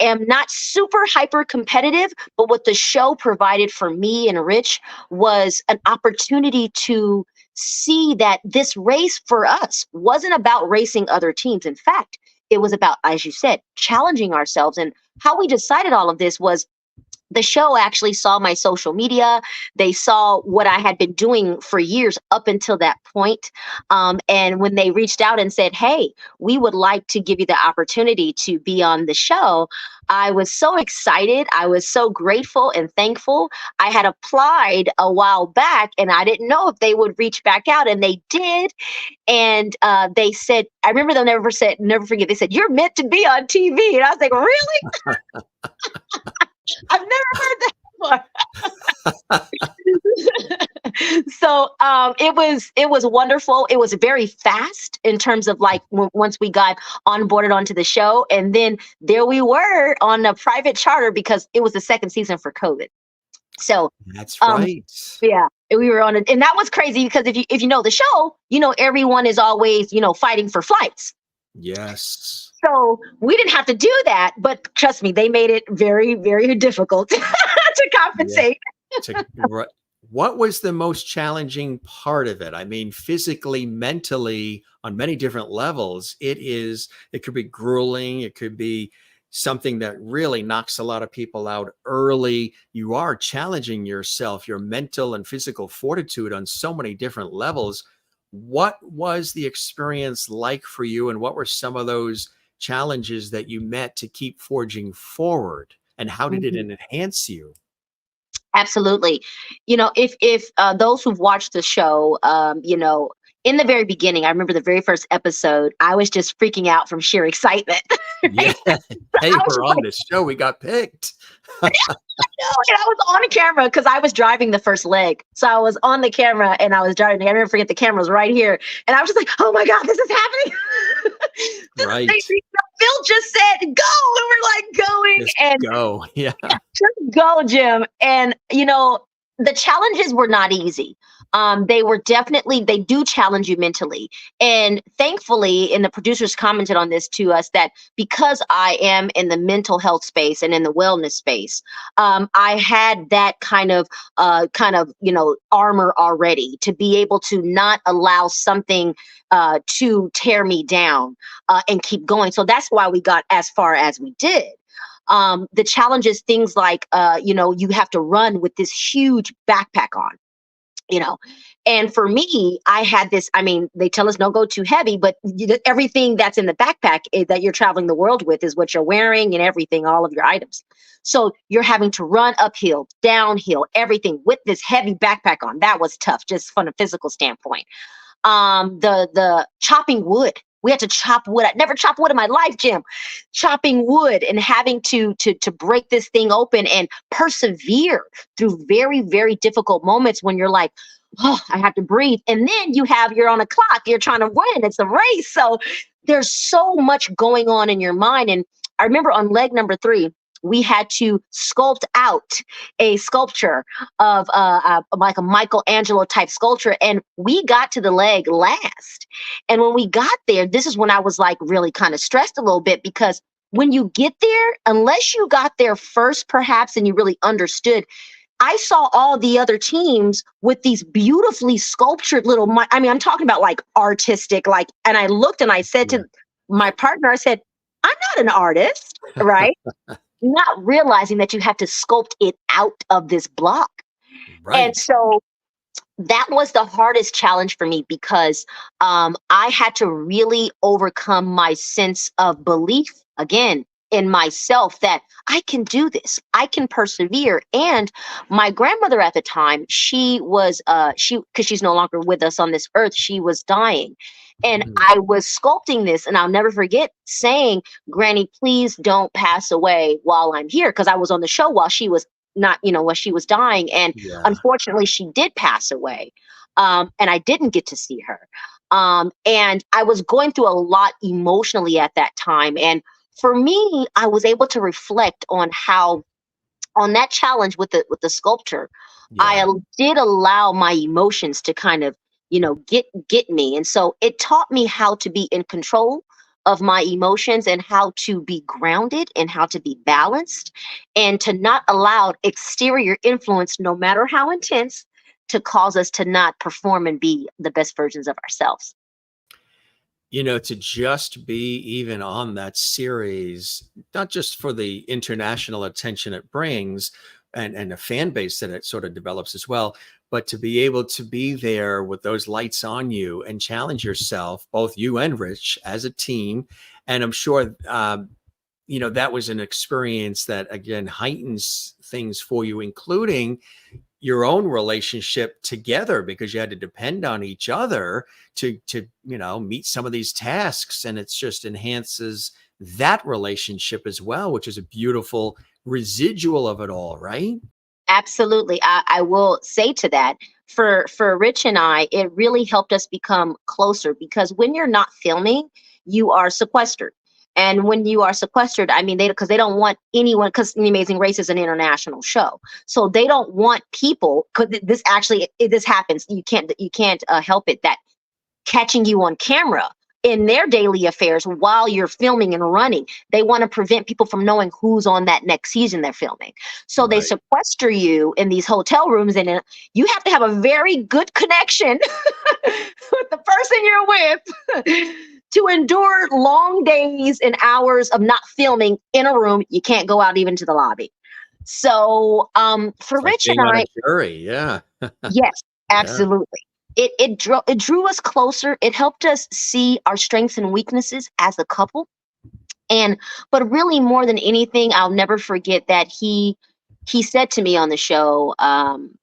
am not super hyper competitive, but what the show provided for me and Rich was an opportunity to see that this race for us wasn't about racing other teams. In fact, it was about, as you said, challenging ourselves. And how we decided all of this was the show actually saw my social media. They saw what I had been doing for years up until that point. And when they reached out and said, "Hey, we would like to give you the opportunity to be on the show," I was so excited. I was so grateful and thankful. I had applied a while back and I didn't know if they would reach back out, and they did. And they said, I remember they'll never forget, they said, "You're meant to be on TV." And I was like, "Really?" I've never heard that before. So it was wonderful. It was very fast in terms of like once we got onboarded onto the show, and then there we were on a private charter because it was the second season for COVID. So That's um, right. yeah, we were on it, and that was crazy because if you know the show, everyone is always fighting for flights. Yes. So we didn't have to do that, but trust me, they made it very, very difficult to Yeah. compensate. To, right. What was the most challenging part of it? I mean, physically, mentally, on many different levels, it could be grueling. It could be something that really knocks a lot of people out early. You are challenging yourself, your mental and physical fortitude on so many different levels. What was the experience like for you? And what were some of those challenges that you met to keep forging forward? And how did it Mhm. enhance you? Absolutely. If those who've watched the show, in the very beginning, I remember the very first episode, I was just freaking out from sheer excitement. Yeah. Right? Hey, I was we're just on like, this show. We got picked. no, and I was on camera because I was driving the first leg. So I was on the camera and I was driving. I never forget the camera was right here. And I was just like, oh my God, this is happening. Right. Phil just said go. And we're like going. Just And go. Yeah. just go, Jim. And the challenges were not easy. They do challenge you mentally. And thankfully, and the producers commented on this to us, that because I am in the mental health space and in the wellness space, I had that armor already to be able to not allow something to tear me down and keep going. So that's why we got as far as we did. The challenge is things like, you have to run with this huge backpack on, you know. And for me, I had this, I mean, they tell us don't go too heavy, but everything that's in the backpack that you're traveling the world with is what you're wearing and everything, all of your items. So you're having to run uphill, downhill, everything with this heavy backpack on. That was tough, just from a physical standpoint. The chopping wood. We had to chop wood. I'd never chopped wood in my life, Jim. Chopping wood and having to break this thing open and persevere through very, very difficult moments when you're like, oh, I have to breathe. And then you're on a clock, you're trying to win. It's a race. So there's so much going on in your mind. And I remember on leg number 3, we had to sculpt out a sculpture of like a Michelangelo type sculpture. And we got to the leg last. And when we got there, this is when I was like really kind of stressed a little bit, because when you get there, unless you got there first, perhaps, and you really understood, I saw all the other teams with these beautifully sculptured I mean, I'm talking about like artistic, like, and I looked and I said Yeah. to my partner, I said, I'm not an artist, right? Not realizing that you have to sculpt it out of this block. And Right. so that was the hardest challenge for me, because I had to really overcome my sense of belief again in myself, that I can do this, I can persevere. And my grandmother at the time, because she's no longer with us on this earth, she was dying. And Mhm. I was sculpting this, and I'll never forget saying, Granny, please don't pass away while I'm here. Because I was on the show while she was not, while she was dying. And Yeah. unfortunately, she did pass away, and I didn't get to see her. And I was going through a lot emotionally at that time. And for me, I was able to reflect on how, on that challenge with the sculpture, Yeah. did allow my emotions to kind of, get me. And so it taught me how to be in control of my emotions, and how to be grounded, and how to be balanced, and to not allow exterior influence, no matter how intense, to cause us to not perform and be the best versions of ourselves. To just be even on that series, not just for the international attention it brings and a fan base that it sort of develops as well, but to be able to be there with those lights on you and challenge yourself, both you and Rich, as a team. And I'm sure, that was an experience that, again, heightens things for you, including your own relationship together, because you had to depend on each other to meet some of these tasks, and it's just enhances that relationship as well, which is a beautiful residual of it all, right? Absolutely. I will say to that, for Rich and I, it really helped us become closer, because when you're not filming, you are sequestered. And when you are sequestered, I mean, because they don't want anyone, because The Amazing Race is an international show, so they don't want people. Because this happens. You can't help it, that catching you on camera in their daily affairs while you're filming and running. They want to prevent people from knowing who's on that next season they're filming. So they Right. sequester you in these hotel rooms, and you have to have a very good connection with the person you're with to endure long days and hours of not filming in a room. You can't go out even to the lobby. So for It's like Rich and being on a I, jury. Yeah. yes, Yeah. absolutely. It drew us closer. It helped us see our strengths and weaknesses as a couple. And but really more than anything, I'll never forget that he said to me on the show,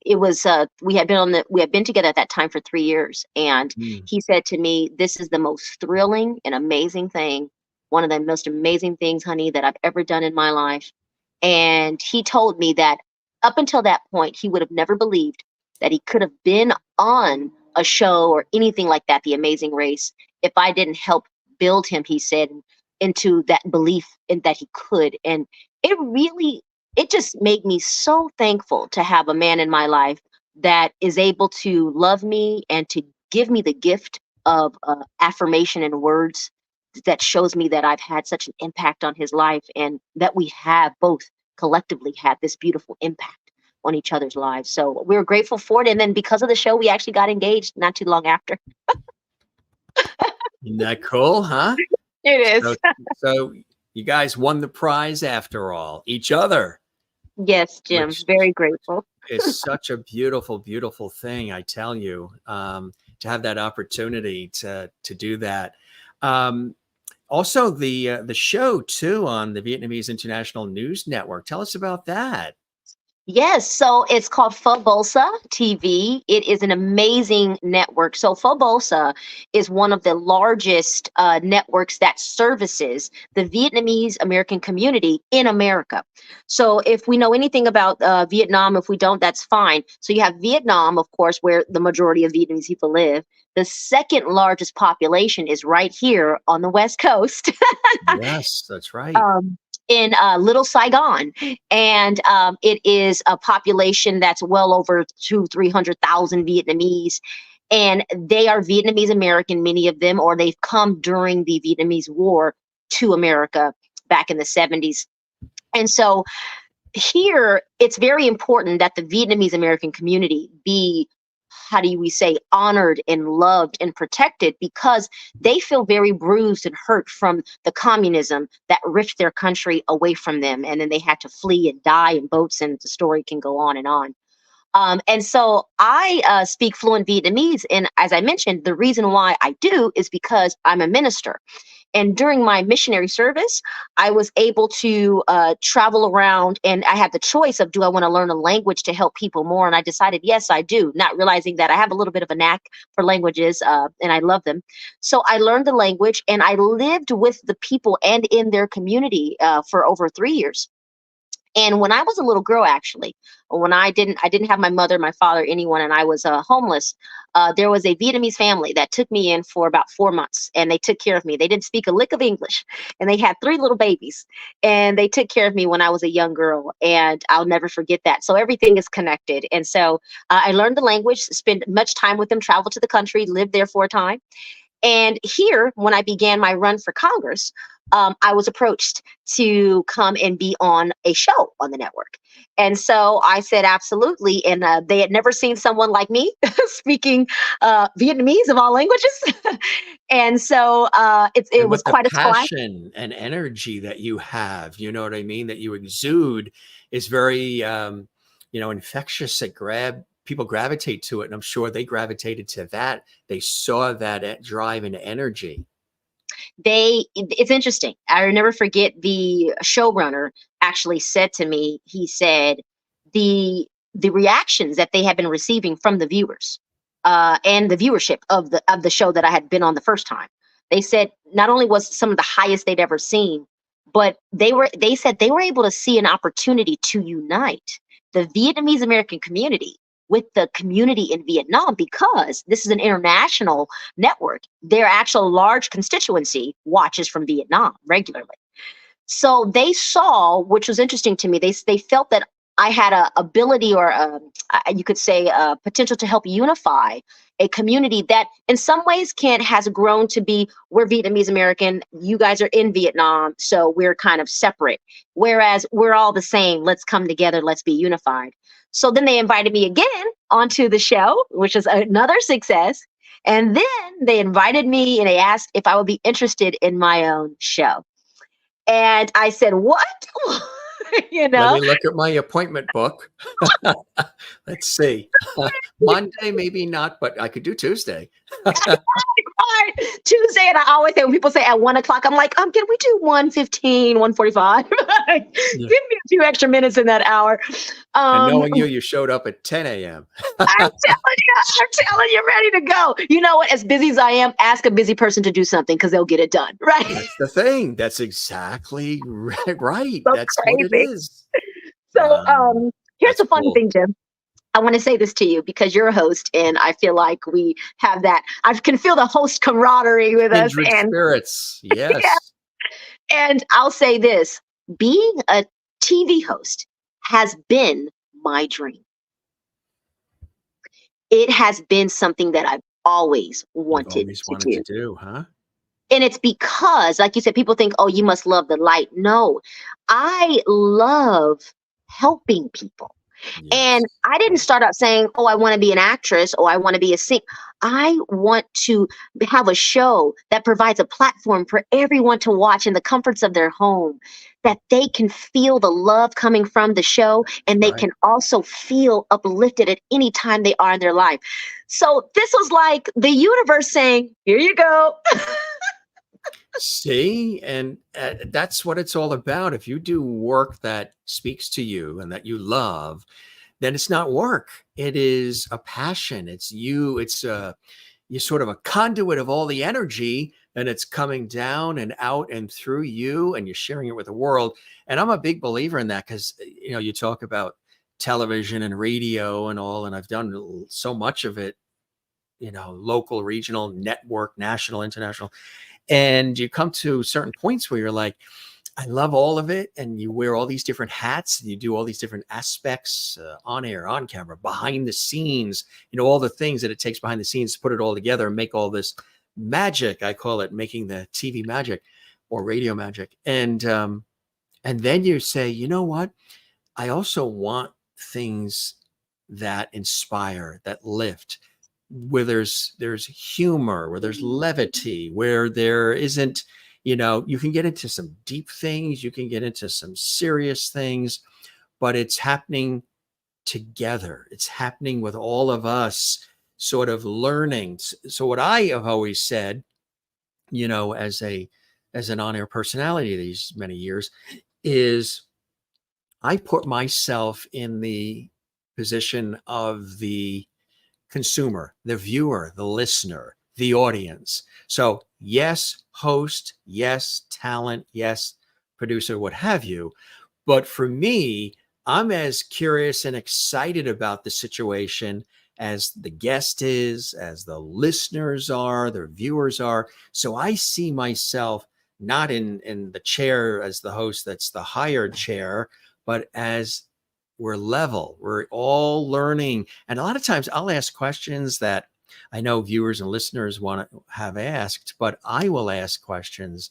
it was we had been together at that time for 3 years, and Mm. he said to me, "This is the most thrilling and amazing thing, one of the most amazing things, honey, that I've ever done in my life." And he told me that up until that point, he would have never believed that he could have been on a show or anything like that, The Amazing Race, if I didn't help build him, he said, into that belief in that he could. And it really, it just made me so thankful to have a man in my life that is able to love me and to give me the gift of affirmation and words that shows me that I've had such an impact on his life, and that we have both collectively had this beautiful impact on each other's lives. So we were grateful for it. And then because of the show, we actually got engaged not too long after. Isn't that cool, huh? It So, is. so you guys won the prize after all, each other, Yes, Jim. which Very grateful. is such a beautiful, beautiful thing. I tell you, to have that opportunity to do that. Um, Also, the show too on the Vietnamese International News Network. Tell us about that. Yes, so it's called Fobosa TV. It is an amazing network. So Fobosa is one of the largest networks that services the Vietnamese American community in America. So if we know anything about Vietnam, if we don't, that's fine. So you have Vietnam, of course, where the majority of Vietnamese people live. The second largest population is right here on the West Coast. Yes, that's right. um, in Little Saigon, and it is a population that's well over 300,000 Vietnamese, and they are Vietnamese American, many of them, or they've come during the Vietnamese War to America back in the 70s. And so here it's very important that the Vietnamese American community be, how do we say, honored and loved and protected, because they feel very bruised and hurt from the communism that ripped their country away from them, and then they had to flee and die in boats, and the story can go on and on. And so I speak fluent Vietnamese, and as I mentioned, the reason why I do is because I'm a minister. And during my missionary service, I was able to travel around, and I had the choice of, do I want to learn a language to help people more? And I decided, yes, I do, not realizing that I have a little bit of a knack for languages, and I love them. So I learned the language, and I lived with the people and in their community for over 3 years. And when I was a little girl, actually, when I didn't have my mother, my father, anyone, and I was homeless, there was a Vietnamese family that took me in for about 4 months, and they took care of me. They didn't speak a lick of English, and they had three little babies, and they took care of me when I was a young girl, and I'll never forget that. So everything is connected, and so I learned the language, spent much time with them, traveled to the country, lived there for a time. And here, when I began my run for Congress, I was approached to come and be on a show on the network. And so I said, absolutely. And they had never seen someone like me speaking Vietnamese of all languages. And so it And was with the quite a splash. passion and energy that you have, you know what I mean, that you exude is very, infectious. It people gravitate to it. And I'm sure they gravitated to that. They saw that drive and energy. It's interesting. I will never forget, the showrunner actually said to me, he said, the reactions that they had been receiving from the viewers and the viewership of the show that I had been on the first time. They said not only was some of the highest they'd ever seen, but they said they were able to see an opportunity to unite the Vietnamese American community with the community in Vietnam, because this is an international network. Their actual large constituency watches from Vietnam regularly. So they saw, which was interesting to me, they felt that I had a ability or you could say a potential to help unify a community that in some ways can has grown to be, we're Vietnamese American, you guys are in Vietnam, so we're kind of separate. Whereas we're all the same. Let's come together, let's be unified. So then they invited me again onto the show, which is another success. And then they invited me and they asked if I would be interested in my own show. And I said, "What?" you Let know, me look at my appointment book. Let's see. Monday, maybe not, but I could do Tuesday. right, Tuesday, and I always say when people say at 1 o'clock, I'm like, can we do 1:15, 1:45? Give Yeah. me a few extra minutes in that hour. And Um, knowing you, you showed up at 10 a.m. I'm telling you, ready to go. You know what? As busy as I am, ask a busy person to do something because they'll get it done. Right? That's the thing. That's exactly right. So That's what it crazy. is. So here's That's the funny cool. thing, Jim. I want to say this to you because you're a host, and I feel like we have that. I can feel the host camaraderie with us, Kindred and spirits. yeah. Yes. And I'll say this: being a TV host has been my dream. It has been something that I've always You've wanted always to wanted to do. do, huh? And it's because, like you said, people think, oh, you must love the light. No, I love helping people. And Yes. I didn't start out saying, oh, I want to be an actress or I want to be a singer. I want to have a show that provides a platform for everyone to watch in the comforts of their home, that they can feel the love coming from the show and they Right. can also feel uplifted at any time they are in their life. So this was like the universe saying, here you go. See, and that's what it's all about. If you do work that speaks to you and that you love, then it's not work. It is a passion. It's you. It's you're sort of a conduit of all the energy, and it's coming down and out and through you, and you're sharing it with the world. And I'm a big believer in that because you talk about television and radio and all, and I've done so much of it. Local, regional, network, national, international, and you come to certain points where you're like, I love all of it. And you wear all these different hats and you do all these different aspects on air, on camera, behind the scenes, all the things that it takes behind the scenes to put it all together and make all this magic. I call it making the TV magic or radio magic. And then you say, you know what? I also want things that inspire, that lift, where there's humor, where there's levity, where there isn't, you can get into some deep things, you can get into some serious things, but it's happening together. It's happening with all of us sort of learning. So what I have always said, as an on-air personality these many years, is I put myself in the position of the consumer, the viewer, the listener, the audience. So, yes, host, yes, talent, yes, producer, what have you. But for me, I'm as curious and excited about the situation as the guest is, as the listeners are, the viewers are. So I see myself not in the chair as the host, that's the higher chair, but as we're level, we're all learning. And a lot of times I'll ask questions that I know viewers and listeners want to have asked, but I will ask questions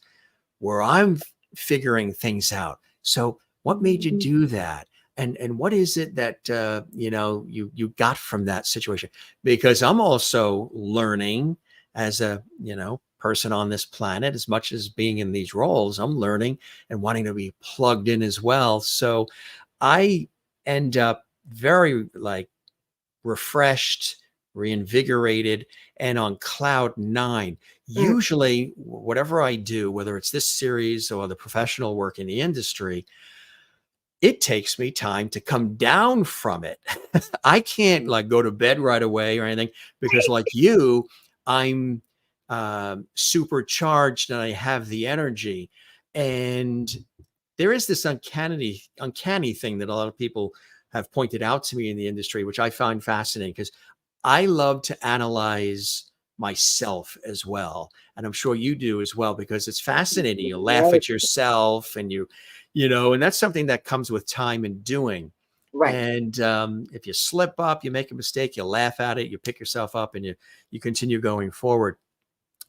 where I'm figuring things out. So what made you do that? And what is it that you got from that situation? Because I'm also learning as a person on this planet, as much as being in these roles, I'm learning and wanting to be plugged in as well. So I end up very refreshed, reinvigorated, and on cloud nine. Mm. Usually, whatever I do, whether it's this series or the professional work in the industry, it takes me time to come down from it. I can't go to bed right away or anything because, like you, I'm supercharged and I have the energy. And there is this uncanny thing that a lot of people have pointed out to me in the industry, which I find fascinating because I love to analyze myself as well. And I'm sure you do as well, because it's fascinating. You laugh Right. at yourself and and that's something that comes with time and doing. Right. And if you slip up, you make a mistake, you laugh at it, you pick yourself up, and you continue going forward.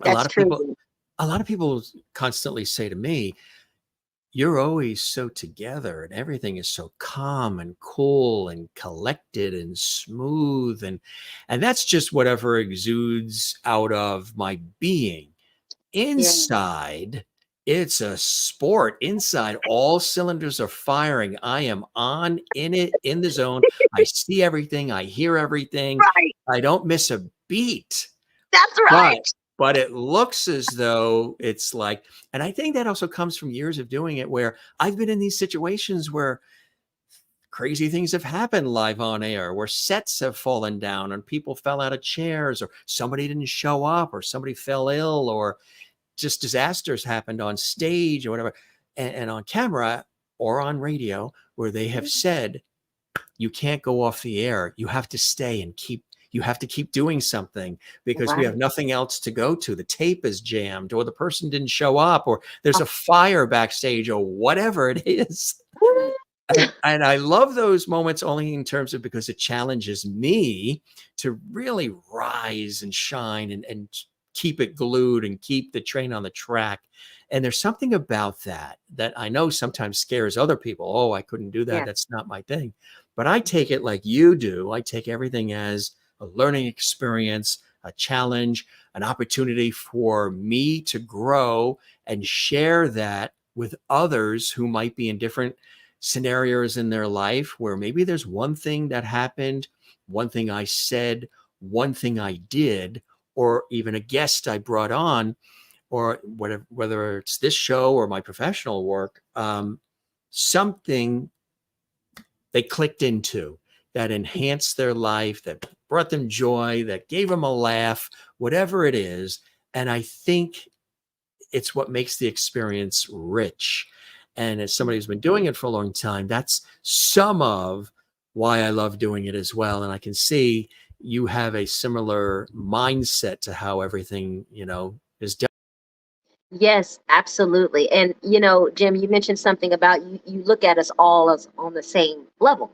A That's lot of people, true. a lot of people constantly say to me, "You're always so together, and everything is so calm and cool and collected and smooth," and that's just whatever exudes out of my being. Yeah. Inside, it's a sport. Inside, all cylinders are firing. I am on in it, in the zone. I see everything. I hear everything. Right. I don't miss a beat. That's But right. but it looks as though it's like, and I think that also comes from years of doing it where I've been in these situations where crazy things have happened live on air, where sets have fallen down and people fell out of chairs, or somebody didn't show up, or somebody fell ill, or just disasters happened on stage or whatever, and on camera or on radio, where they have said, you can't go off the air. You have to stay and you have to keep doing something because we have Right. nothing else to go to. The tape is jammed, or the person didn't show up, or there's a fire backstage, or whatever it is. And I love those moments only in terms of because it challenges me to really rise and shine and keep it glued and keep the train on the track. And there's something about that that I know sometimes scares other people. Oh, I couldn't do that. Yeah. That's not my thing. But I take it like you do. I take everything as a learning experience, a challenge, an opportunity for me to grow and share that with others who might be in different scenarios in their life where maybe there's one thing that happened, one thing I said, one thing I did, or even a guest I brought on, or whatever, whether it's this show or my professional work, something they clicked into that enhanced their life, that brought them joy, that gave them a laugh, whatever it is. And I think it's what makes the experience rich. And as somebody who's been doing it for a long time, that's some of why I love doing it as well. And I can see you have a similar mindset to how everything, is done. Yes, absolutely. And Jim, you mentioned something about you look at us all as on the same level.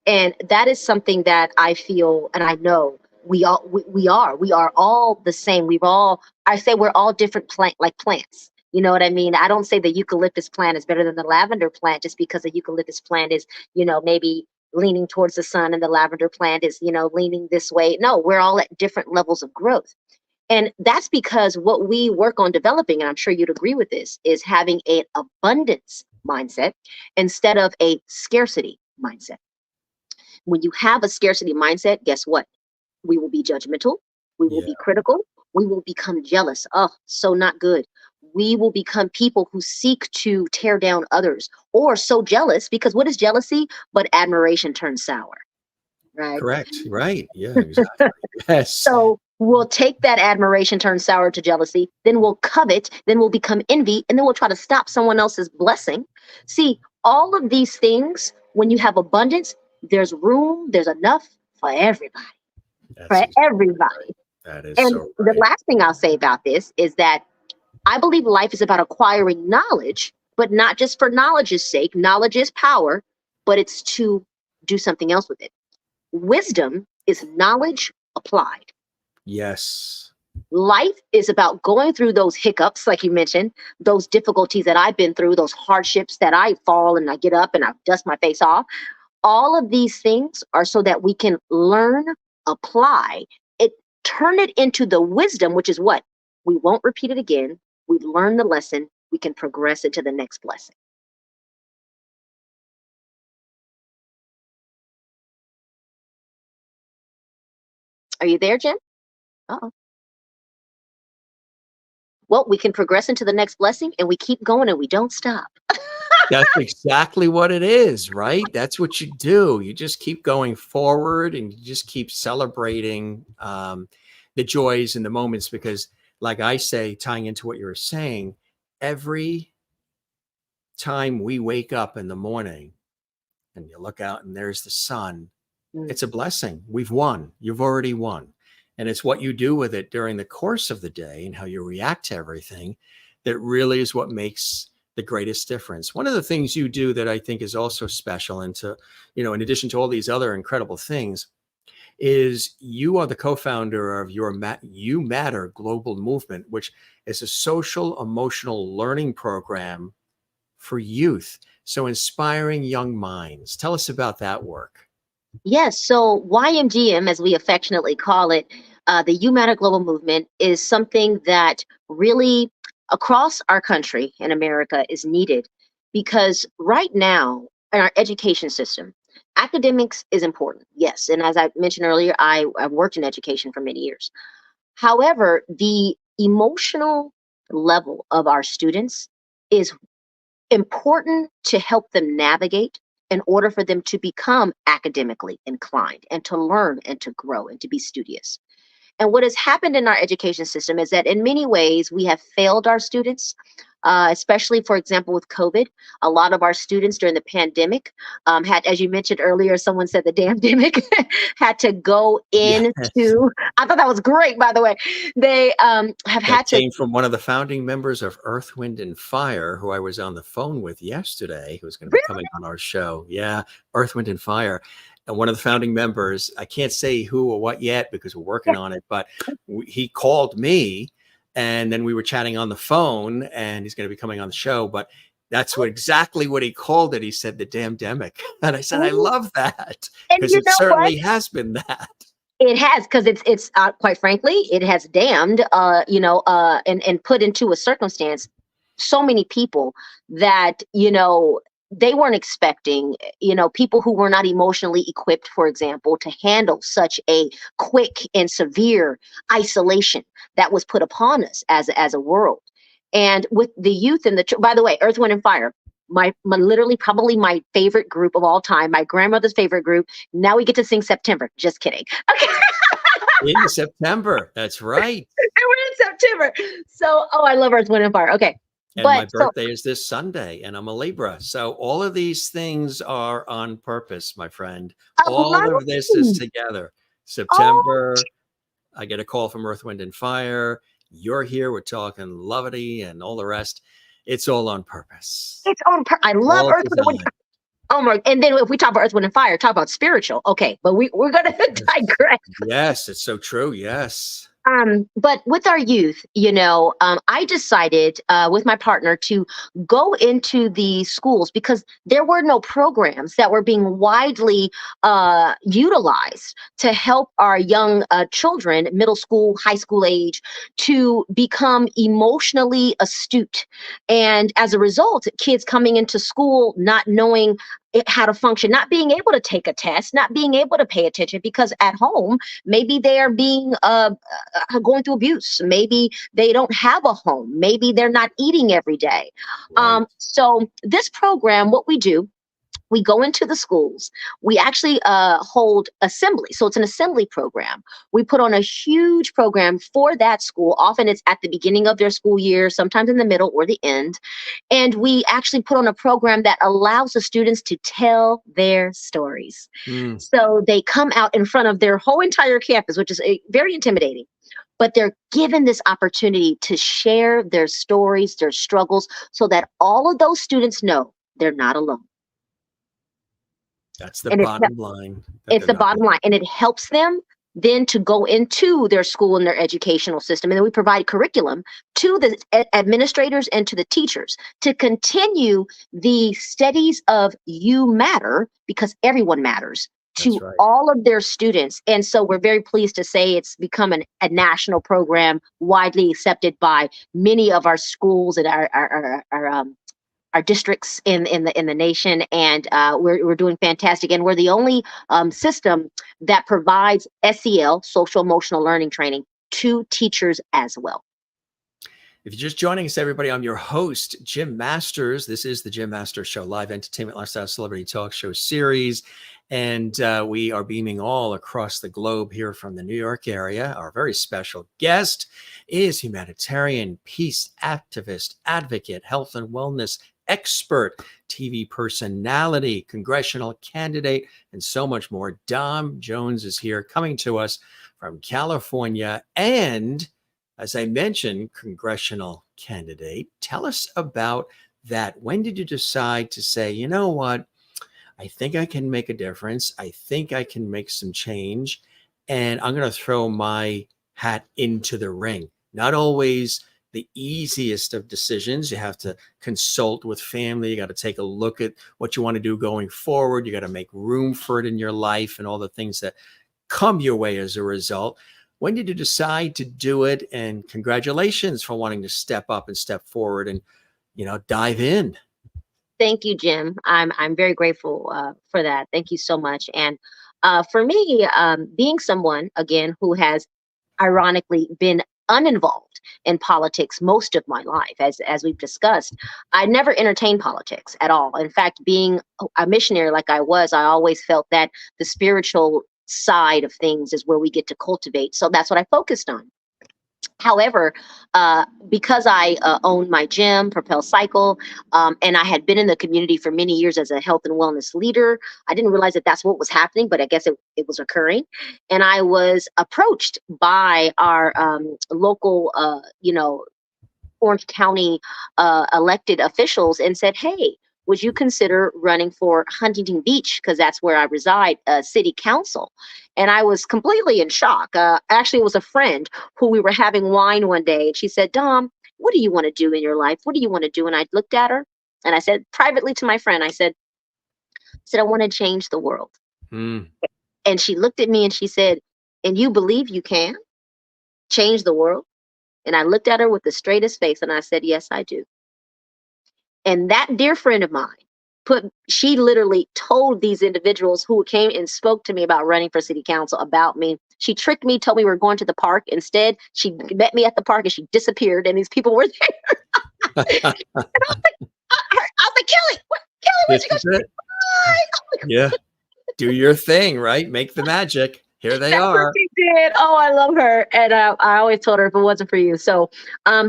And that is something that I feel and I know we are all the same. I say we're all different like plants. You know what I mean? I don't say the eucalyptus plant is better than the lavender plant just because the eucalyptus plant is, maybe leaning towards the sun and the lavender plant is, leaning this way. No, we're all at different levels of growth. And that's because what we work on developing, and I'm sure you'd agree with this, is having an abundance mindset instead of a scarcity mindset. When you have a scarcity mindset, guess what? We will be judgmental. We will Yeah, be critical. We will become jealous. Oh, so not good. We will become people who seek to tear down others or so jealous because what is jealousy? But admiration turns sour, right? correct. Right. Yeah, exactly. Yes. So we'll take that admiration turned sour to jealousy, then we'll covet, then we'll become envy, and then we'll try to stop someone else's blessing. See, all of these things, when you have abundance, there's room, there's enough for everybody, That's for exactly right. everybody. That is And so the right. last thing I'll say about this is that I believe life is about acquiring knowledge, but not just for knowledge's sake. Knowledge is power, but it's to do something else with it. Wisdom is knowledge applied. Yes. Life is about going through those hiccups, like you mentioned, those difficulties that I've been through, those hardships that I fall and I get up and I dust my face off. All of these things are so that we can learn, apply it, turn it into the wisdom, which is what? We won't repeat it again. We've learned the lesson. We can progress into the next blessing. Are you there, Jim? Uh-oh. Well, we can progress into the next blessing and we keep going and we don't stop. That's exactly what it is, right? That's what you do. You just keep going forward and you just keep celebrating the joys and the moments because, like I say, tying into what you were saying, every time we wake up in the morning and you look out and there's the sun, Mm. it's a blessing. We've won. You've already won. And it's what you do with it during the course of the day and how you react to everything that really is what makes the greatest difference. One of the things you do that I think is also special, and to, in addition to all these other incredible things, is you are the co-founder of You Matter global movement, which is a social emotional learning program for youth. So inspiring young minds. Tell us about that work. Yes, so YMGM, as we affectionately call it, the You Matter Global Movement, is something that really across our country in America is needed because right now in our education system, academics is important, yes. And as I mentioned earlier, I've worked in education for many years. However, the emotional level of our students is important to help them navigate in order for them to become academically inclined and to learn and to grow and to be studious. And what has happened in our education system is that in many ways we have failed our students, especially, for example, with COVID. A lot of our students during the pandemic had, as you mentioned earlier, someone said the damn demic had to go Yes. into, I thought that was great, by the way. They have That had to. came from one of the founding members of Earth, Wind, and Fire, who I was on the phone with yesterday, who's going to be coming on our show. Yeah, Earth, Wind, and Fire. And one of the founding members, I can't say who or what yet because we're working on it, but he called me and then we were chatting on the phone, and he's going to be coming on the show. But that's exactly what he called it. He said the damn demic. And I said, I love that And because you it know what? certainly has been that. It has, because it's quite frankly, it has damned, and put into a circumstance so many people that they weren't expecting, people who were not emotionally equipped, for example, to handle such a quick and severe isolation that was put upon us as a world. And with the youth and by the way, Earth, Wind, and Fire. My literally probably my favorite group of all time, my grandmother's favorite group. Now we get to sing September. Just kidding. Okay. In September. That's right. We're in September. So, oh, I love Earth, Wind, and Fire. Okay. And my But so, birthday is this Sunday, and I'm a Libra. So all of these things are on purpose, my friend. All of this is learning. together. Oh, September, I get a call from Earth, Wind, and Fire. You're here. We're talking levity and all the rest. It's all on purpose. it's on. I love All Earth, Wind, and Fire. designed. Oh my! And then if we talk about Earth, Wind, and Fire, talk about spiritual. Okay, but we're gonna digress. Yes, it's so true. Yes. But with our youth, I decided with my partner to go into the schools because there were no programs that were being widely utilized to help our young children, middle school, high school age, to become emotionally astute. And as a result, kids coming into school not knowing how to function, not being able to take a test, not being able to pay attention because at home, maybe they are being going through abuse. Maybe they don't have a home. Maybe they're not eating every day. Right. So this program, what we do, we go into the schools. We actually hold assembly. So it's an assembly program. We put on a huge program for that school. Often it's at the beginning of their school year, sometimes in the middle or the end. And we actually put on a program that allows the students to tell their stories. Mm, So they come out in front of their whole entire campus, which is very intimidating. But they're given this opportunity to share their stories, their struggles, so that all of those students know they're not alone. that's the And bottom line. That it's they're the not bottom line. And it helps them then to go into their school and their educational system. And then we provide curriculum to the administrators and to the teachers to continue the studies of You Matter, because everyone matters, That's to right. all of their students. And so we're very pleased to say it's become a national program, widely accepted by many of our schools and our districts in the nation, and we're doing fantastic. And we're the only system that provides SEL, social emotional learning training, to teachers as well. If you're just joining us, everybody, I'm your host, Jim Masters. This is the Jim Masters Show, live entertainment, lifestyle, celebrity talk show series. And we are beaming all across the globe here from the New York area. Our very special guest is humanitarian, peace activist, advocate, health and wellness expert, TV personality, congressional candidate, and so much more. Dom Jones is here, coming to us from California, and as I mentioned, congressional candidate. Tell us about that? When did you decide to say, you know what? I think I can make a difference. I think I can make some change. And I'm going to throw my hat into the ring. Not always the easiest of decisions. You have to consult with family. You got to take a look at what you want to do going forward. You got to make room for it in your life and all the things that come your way as a result. When did you decide to do it? And congratulations for wanting to step up and step forward and, dive in. Thank you, Jim. I'm very grateful for that. Thank you so much. And for me, being someone again who has ironically been uninvolved in politics most of my life, as we've discussed, I never entertained politics at all. In fact, being a missionary like I was, I always felt that the spiritual side of things is where we get to cultivate. So that's what I focused on. However, because I owned my gym, Propel Cycle, and I had been in the community for many years as a health and wellness leader, I didn't realize that that's what was happening, but I guess it was occurring. And I was approached by our local, Orange County elected officials and said, "Hey, would you consider running for Huntington Beach? Because that's where I reside, city council." And I was completely in shock. Actually, it was a friend who we were having wine one day, and she said, "Dom, what do you want to do in your life? What do you want to do?" And I looked at her and I said privately to my friend, I said, "I want to change the world." Mm. And she looked at me and she said, "And you believe you can change the world?" And I looked at her with the straightest face and I said, "Yes, I do." And that dear friend of mine she literally told these individuals who came and spoke to me about running for city council about me. She tricked me, told me we were going to the park. Instead, she met me at the park and she disappeared. And these people were there. I was like, Kelly, where'd This you go? is it. Yeah. Do your thing, right? Make the magic. Here they That's what are. she did. Oh, I love her. And I always told her if it wasn't for you. So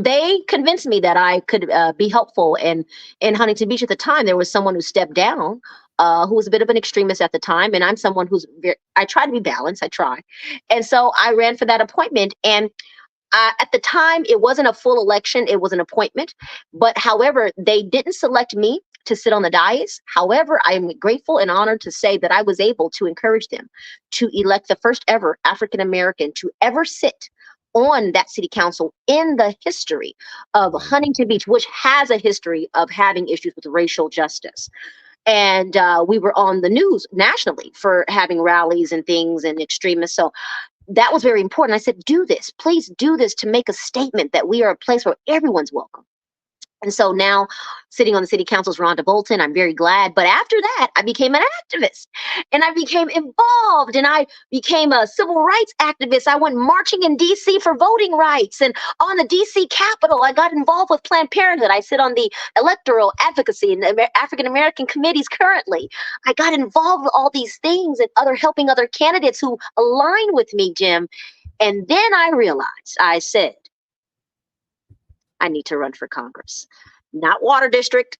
they convinced me that I could be helpful. And in Huntington Beach at the time, there was someone who stepped down who was a bit of an extremist at the time. And I'm someone I try to be balanced. I try. And so I ran for that appointment. And at the time, it wasn't a full election, it was an appointment. But however, they didn't select me to sit on the dais. However, I am grateful and honored to say that I was able to encourage them to elect the first ever African American to ever sit on that city council in the history of Huntington Beach, which has a history of having issues with racial justice. And we were on the news nationally for having rallies and things and extremists. So that was very important. I said, do this, please do this to make a statement that we are a place where everyone's welcome. And so now sitting on the city council is Rhonda Bolton. I'm very glad. But after that, I became an activist and I became involved and I became a civil rights activist. I went marching in DC for voting rights, and on the DC Capitol, I got involved with Planned Parenthood. I sit on the electoral advocacy and African American committees currently. I got involved with all these things and helping other candidates who align with me, Jim. And then I realized, I said, I need to run for Congress, not water district,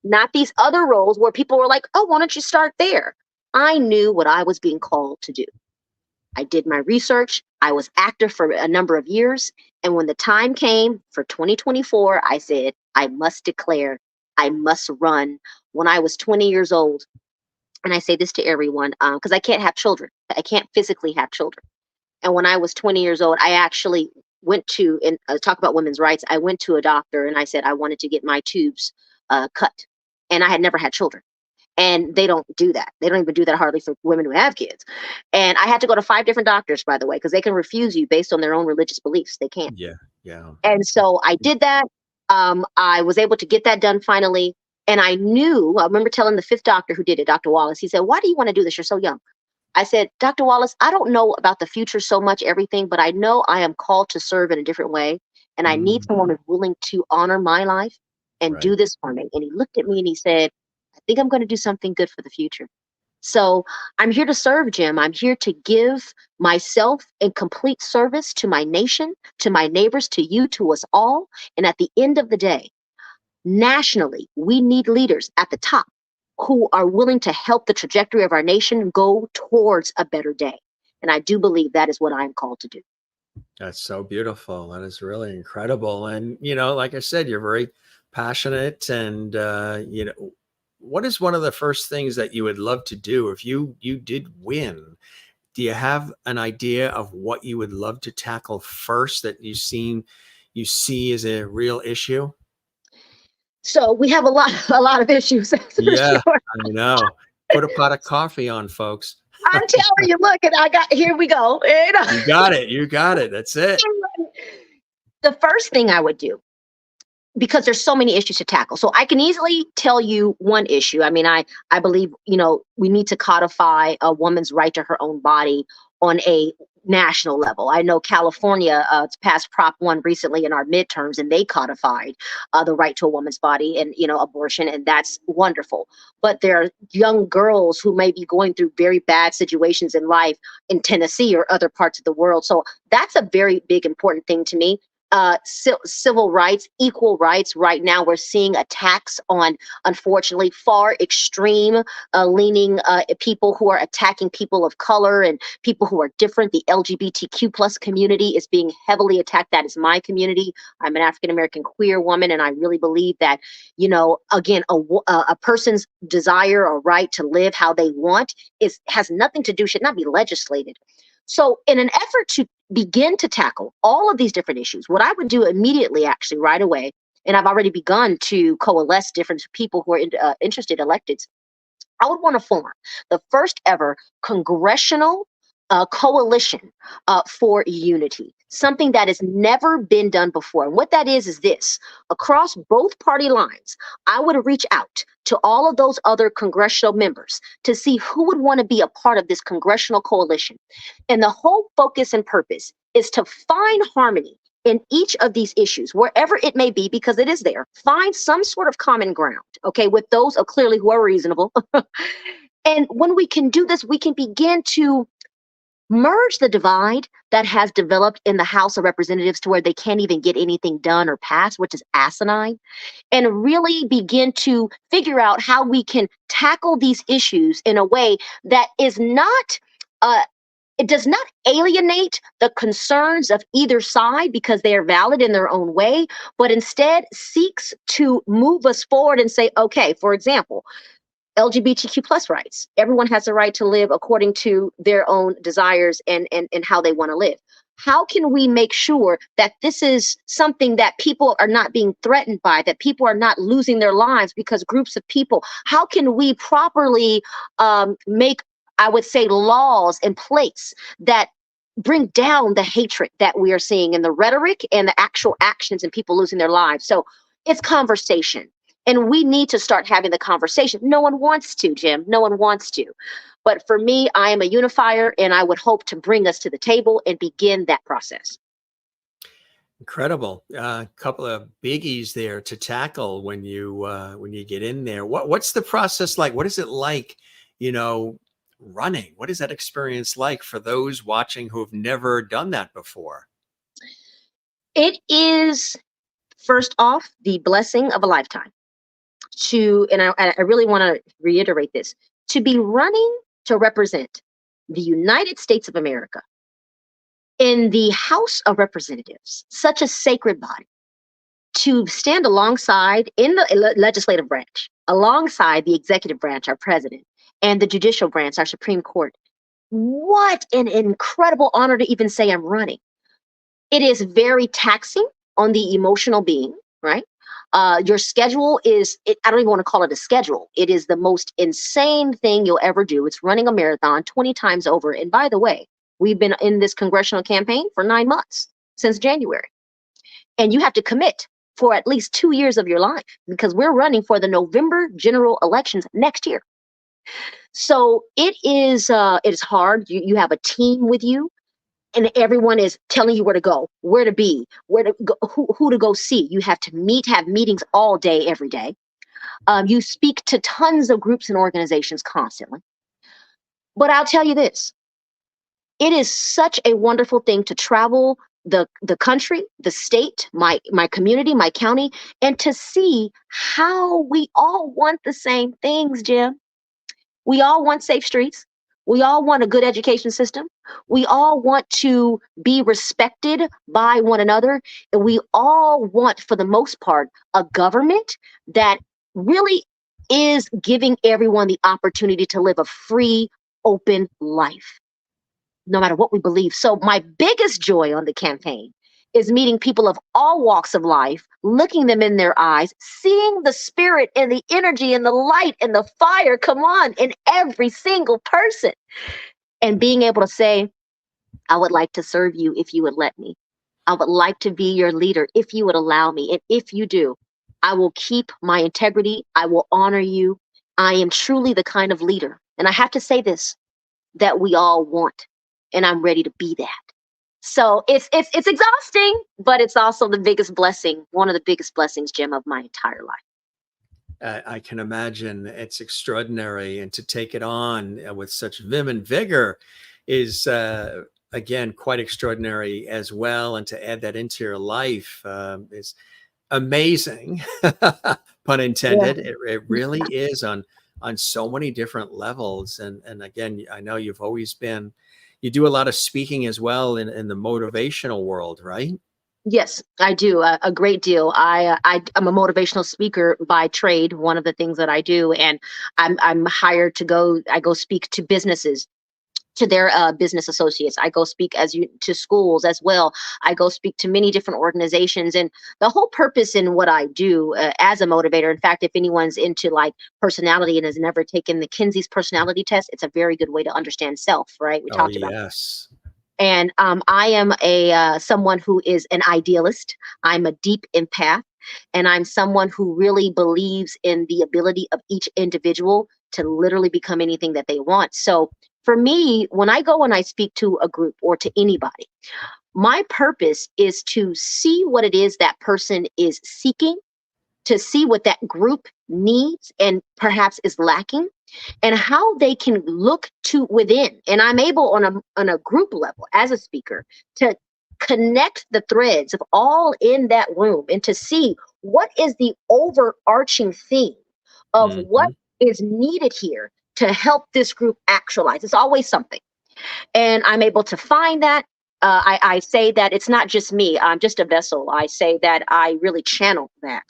not these other roles where people were like, "Oh, why don't you start there?" I knew what I was being called to do. I did my research. I was active for a number of years. And when the time came for 2024, I said, I must declare, I must run. When I was 20 years old, and I say this to everyone, because I can't have children. I can't physically have children. And when I was 20 years old, I actually went to, and talk about women's rights, I went to a doctor and I said I wanted to get my tubes cut. And I had never had children. And they don't do that. They don't even do that hardly for women who have kids. And I had to go to 5 different doctors, by the way, because they can refuse you based on their own religious beliefs. They can't. Yeah. Yeah. And so I did that. I was able to get that done finally. And I remember telling the 5th doctor who did it, Dr. Wallace, he said, "Why do you want to do this? You're so young." I said, "Dr. Wallace, I don't know about the future so much, everything, but I know I am called to serve in a different way. And I need someone who's willing to honor my life and do this for me." And he looked at me and he said, "I think I'm going to do something good for the future." So I'm here to serve, Jim. I'm here to give myself in complete service to my nation, to my neighbors, to you, to us all. And at the end of the day, nationally, we need leaders at the top who are willing to help the trajectory of our nation go towards a better day. And I do believe that is what I am called to do. That's so beautiful. That is really incredible. And, like I said, you're very passionate, and what is one of the first things that you would love to do if you did win? Do you have an idea of what you would love to tackle first that you see as a real issue? So we have a lot a lot of issues, that's for Yeah, sure. I know. Put a pot of coffee on, folks. I'm telling you, look, and I got here we go. You got it. You got it. That's it. The first thing I would do, because there's so many issues to tackle. So I can easily tell you one issue. I mean, I believe, we need to codify a woman's right to her own body on a national level. I know California passed Prop 1 recently in our midterms, and they codified the right to a woman's body and, abortion, and that's wonderful. But there are young girls who may be going through very bad situations in life in Tennessee or other parts of the world. So that's a very big, important thing to me. Civil rights, equal rights. Right now, we're seeing attacks on, unfortunately, far extreme leaning people who are attacking people of color and people who are different. The LGBTQ plus community is being heavily attacked. That is my community. I'm an African American queer woman, and I really believe that, again, a person's desire or right to live how they want has nothing to do, should not be legislated. So in an effort to begin to tackle all of these different issues, what I would do immediately, actually, right away, and I've already begun to coalesce different people who are interested electeds, I would want to form the first ever congressional coalition for unity, something that has never been done before. And what that is this: across both party lines, I would reach out to all of those other congressional members to see who would want to be a part of this congressional coalition. And the whole focus and purpose is to find harmony in each of these issues, wherever it may be, because it is there. Find some sort of common ground, okay, with those clearly who are reasonable. And when we can do this, we can begin to merge the divide that has developed in the House of Representatives to where they can't even get anything done or passed, which is asinine, and really begin to figure out how we can tackle these issues in a way that is not it does not alienate the concerns of either side because they are valid in their own way, but instead seeks to move us forward and say, okay, for example, LGBTQ plus rights. Everyone has the right to live according to their own desires and how they want to live. How can we make sure that this is something that people are not being threatened by, that people are not losing their lives because groups of people? How can we properly make, I would say, laws in place that bring down the hatred that we are seeing in the rhetoric and the actual actions and people losing their lives? So it's conversation. And we need to start having the conversation. No one wants to, Jim. No one wants to. But for me, I am a unifier, and I would hope to bring us to the table and begin that process. Incredible. A couple of biggies there to tackle when you get in there. What's the process like? What is it like, running? What is that experience like for those watching who have never done that before? It is, first off, the blessing of a lifetime. And I really want to reiterate this, to be running to represent the United States of America in the House of Representatives, such a sacred body, to stand alongside in the legislative branch, alongside the executive branch, our president, and the judicial branch, our Supreme Court. What an incredible honor to even say I'm running. It is very taxing on the emotional being, right? Your schedule I don't even want to call it a schedule. It is the most insane thing you'll ever do. It's running a marathon 20 times over. And by the way, we've been in this congressional campaign for 9 months, since January. And you have to commit for at least 2 years of your life, because we're running for the November general elections next year. So it is hard. You have a team with you, and everyone is telling you where to go, where to be, where to go, who to go see. You have to have meetings all day, every day. You speak to tons of groups and organizations constantly. But I'll tell you this, it is such a wonderful thing to travel the country, the state, my community, my county, and to see how we all want the same things, Jim. We all want safe streets. We all want a good education system. We all want to be respected by one another. And we all want, for the most part, a government that really is giving everyone the opportunity to live a free, open life, no matter what we believe. So, my biggest joy on the campaign is meeting people of all walks of life, looking them in their eyes, seeing the spirit and the energy and the light and the fire come on in every single person, and being able to say, I would like to serve you if you would let me. I would like to be your leader if you would allow me. And if you do, I will keep my integrity. I will honor you. I am truly the kind of leader. And I have to say this, that we all want. And I'm ready to be that. So it's exhausting, but it's also the biggest blessing, one of the biggest blessings, Jim, of my entire life. I can imagine it's extraordinary, and to take it on with such vim and vigor is, again, quite extraordinary as well. And to add that into your life is amazing, pun Yeah. intended. It really is on so many different levels. And again, I know you've always been, you do a lot of speaking as well in the motivational world, right? Yes, I do a great deal. I'm a motivational speaker by trade. One of the things that I do, and I'm hired to go. I go speak to businesses, to their business associates. I go speak to schools as well. I go speak to many different organizations, and the whole purpose in what I do as a motivator. In fact, if anyone's into like personality and has never taken the Kinsey's personality test, it's a very good way to understand self. Right? We Oh, talked about. yes. And I am a someone who is an idealist. I'm a deep empath, and I'm someone who really believes in the ability of each individual to literally become anything that they want. So for me, when I go and I speak to a group or to anybody, my purpose is to see what it is that person is seeking, to see what that group needs and perhaps is lacking, and how they can look to within. And I'm able on a group level as a speaker to connect the threads of all in that room and to see what is the overarching theme of what Hmm. is needed here to help this group actualize. It's always something, and I'm able to find that. I say that it's not just me. I'm just a vessel. I say that I really channel that,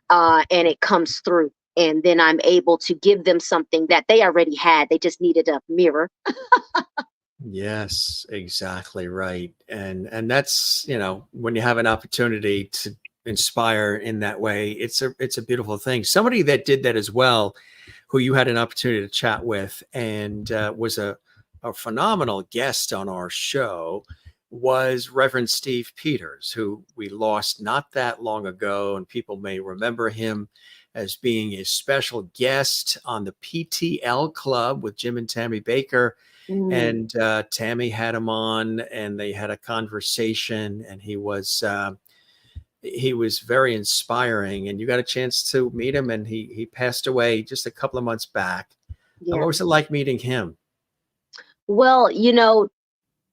and it comes through. And then I'm able to give them something that they already had. They just needed a mirror. Yes, exactly right. And that's, when you have an opportunity to inspire in that way, it's a beautiful thing. Somebody that did that as well, who you had an opportunity to chat with, and was a phenomenal guest on our show, was Reverend Steve Peters, who we lost not that long ago. And people may remember him as being a special guest on the PTL Club with Jim and Tammy Baker. Mm, And Tammy had him on, and they had a conversation, and he was very inspiring. And you got a chance to meet him, and he passed away just a couple of months back. What yeah. was it like meeting him? Well,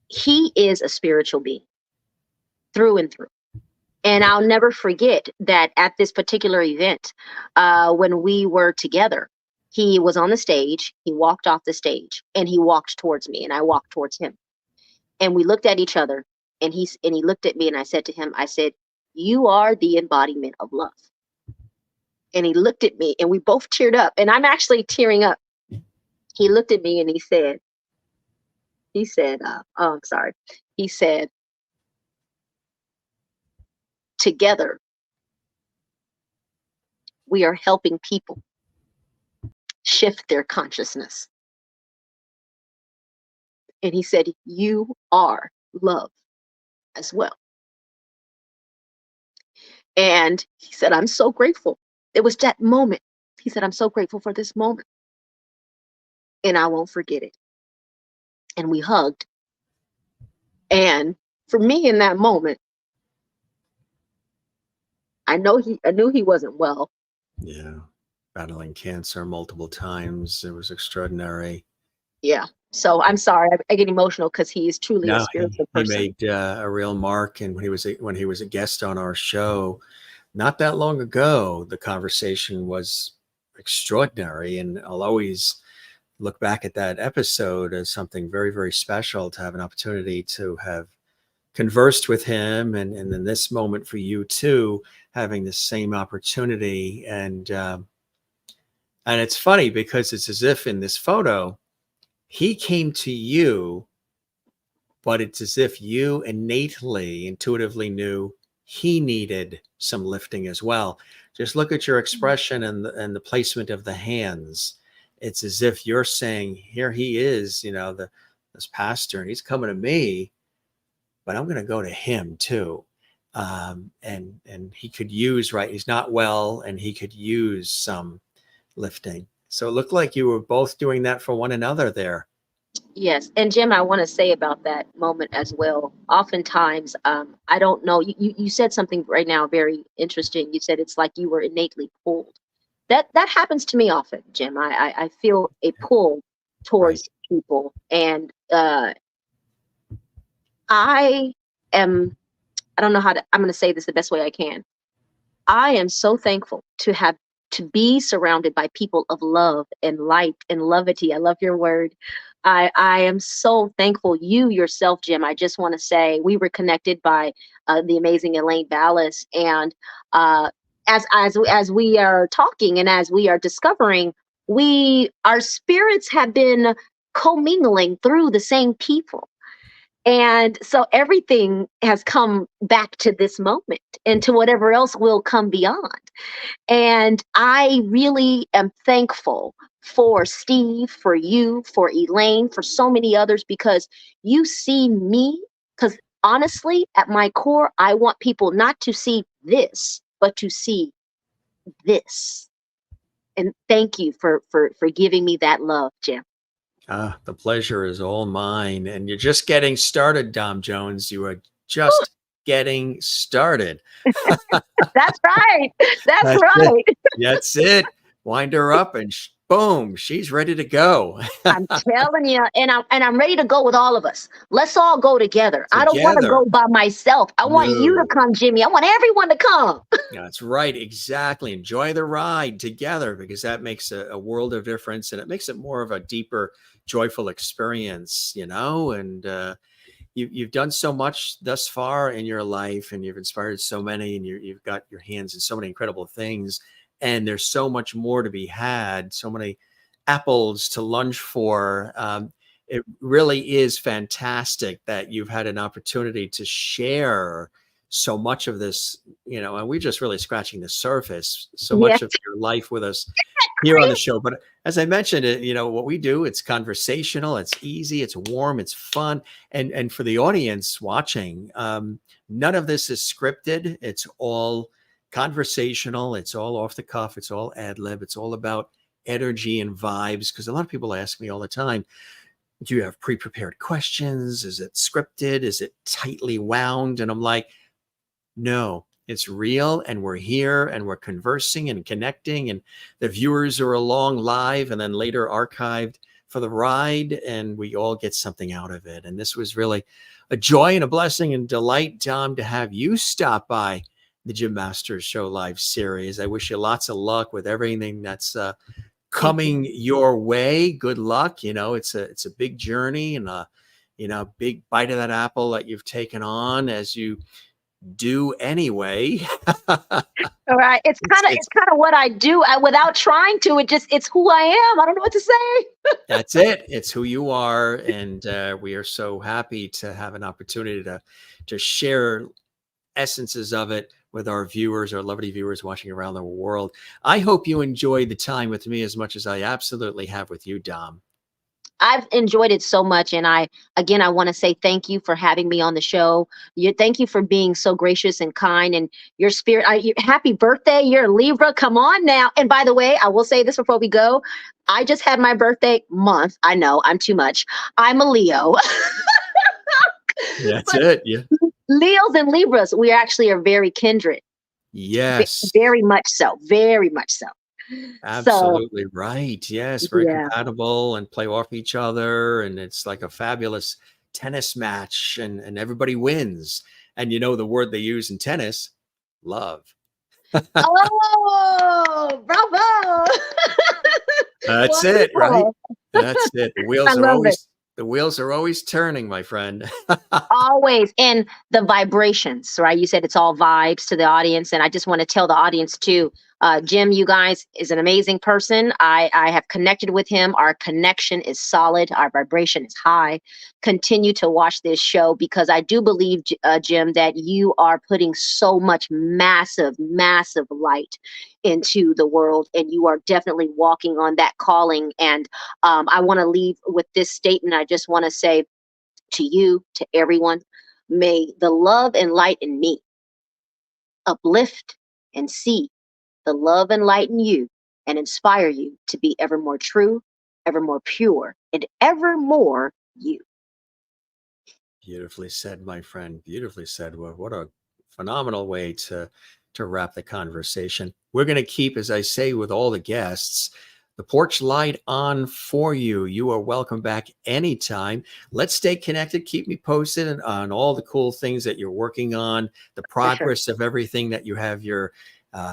he is a spiritual being through and through. And Yeah. I'll never forget that at this particular event, when we were together, he was on the stage, he walked off the stage, and he walked towards me, and I walked towards him. And we looked at each other, and he looked at me, and I said to him, I said, "You are the embodiment of love." And he looked at me, and we both teared up, and I'm actually tearing up. He looked at me and oh, I'm sorry. He said, "Together, we are helping people shift their consciousness." And he said, "You are love as well." And he said, "I'm so grateful." It was that moment. He said, "I'm so grateful for this moment, and I won't forget it." And we hugged. And for me in that moment, I knew he wasn't well. Yeah. Battling cancer multiple times. It was extraordinary. Yeah. So I'm sorry. I get emotional because he is truly a No, he spiritual he person. made a real mark. And when he was a guest on our show not that long ago, the conversation was extraordinary. And I'll always look back at that episode as something very, very special to have an opportunity to have conversed with him, and in this moment for you too, having the same opportunity. And it's funny because it's as if in this photo he came to you, but it's as if you innately, intuitively knew he needed some lifting as well. Just look at your expression and the placement of the hands. It's as if you're saying, here he is, this pastor, and he's coming to me, but I'm going to go to him too. And he could use, right, he's not well, and he could use some lifting. So it looked like you were both doing that for one another there. Yes. And Jim, I want to say about that moment as well. Oftentimes, I don't know, you said something right now very interesting. You said it's like you were innately pulled. That happens to me often, Jim. I feel a pull Right. towards people. And I am, I don't know I'm going to say this the best way I can. I am so thankful to be surrounded by people of love and light and levity. I love your word. I am so thankful. You yourself, Jim, I just want to say we were connected by the amazing Elaine Ballas. And as we are talking and as we are discovering, our spirits have been commingling through the same people. And so everything has come back to this moment and to whatever else will come beyond. And I really am thankful for Steve, for you, for Elaine, for so many others, because you see me. Because honestly, at my core, I want people not to see this, but to see this. And thank you for giving me that love, Jim. The pleasure is all mine. And you're just getting started, Dom Jones. You are just getting started. That's right. That's That's it. right. That's it. Wind her up and boom, she's ready to go. I'm telling you, and I'm ready to go with all of us. Let's all go together. I don't want to Together. go by myself. I want you to No. come, Jimmy. I want everyone to come. That's right. Exactly. Enjoy the ride together, because that makes a world of difference, and it makes it more of a deeper, joyful experience, and you've done so much thus far in your life, and you've inspired so many, and you've got your hands in so many incredible things, and there's so much more to be had, so many apples to lunch for. It really is fantastic that you've had an opportunity to share so much of this, and we're just really scratching the surface, so Yes. much of your life with us here on the show. But as I mentioned, what we do, it's conversational, it's easy, it's warm, it's fun. And for the audience watching, none of this is scripted. It's all conversational. It's all off the cuff. It's all ad lib. It's all about energy and vibes. Because a lot of people ask me all the time, do you have pre-prepared questions? Is it scripted? Is it tightly wound? And I'm like, no, it's real, and we're here, and we're conversing and connecting, and the viewers are along live and then later archived for the ride, and we all get something out of it. And this was really a joy and a blessing and delight, Dom, to have you stop by the Jim Masters Show Live series. I wish you lots of luck with everything that's coming your way. Good luck. It's a big journey, and a big bite of that apple that you've taken on, as you do anyway. All right. It's kind of what I do. Without trying to. It's who I am. I don't know what to say. That's it. It's who you are, and we are so happy to have an opportunity to share essences of it with our viewers, our lovely viewers watching around the world. I hope you enjoyed the time with me as much as I absolutely have with you, Dom. I've enjoyed it so much. And I want to say thank you for having me on the show. Thank you for being so gracious and kind, and your spirit. Happy birthday. You're a Libra. Come on now. And by the way, I will say this before we go. I just had my birthday month. I know I'm too much. I'm a Leo. That's it. Yeah. Leos and Libras, we actually are very kindred. Yes. Very much so. Very much so. Absolutely right. Yes, very Yeah. compatible and play off each other. And it's like a fabulous tennis match, and everybody wins. And the word they use in tennis, love. Oh, bravo. That's it, right? Wonderful. That's it. I love it. The wheels are always turning, my friend. Always. And the vibrations, right? You said it's all vibes to the audience. And I just want to tell the audience too, Jim, you guys is an amazing person. I have connected with him. Our connection is solid. Our vibration is high. Continue to watch this show because I do believe, Jim, that you are putting so much massive, massive light into the world. And you are definitely walking on that calling. And I want to leave with this statement. I just want to say, to you, to everyone, may the love and light in me uplift and see the love and light in you and inspire you to be ever more true, ever more pure, and ever more you. Beautifully said, my friend. Beautifully said. Well, what a phenomenal way to wrap the conversation. We're going to keep, as I say, with all the guests, the porch light on for you. You are welcome back anytime. Let's stay connected. Keep me posted on all the cool things that you're working on, the For sure. progress of everything that you have your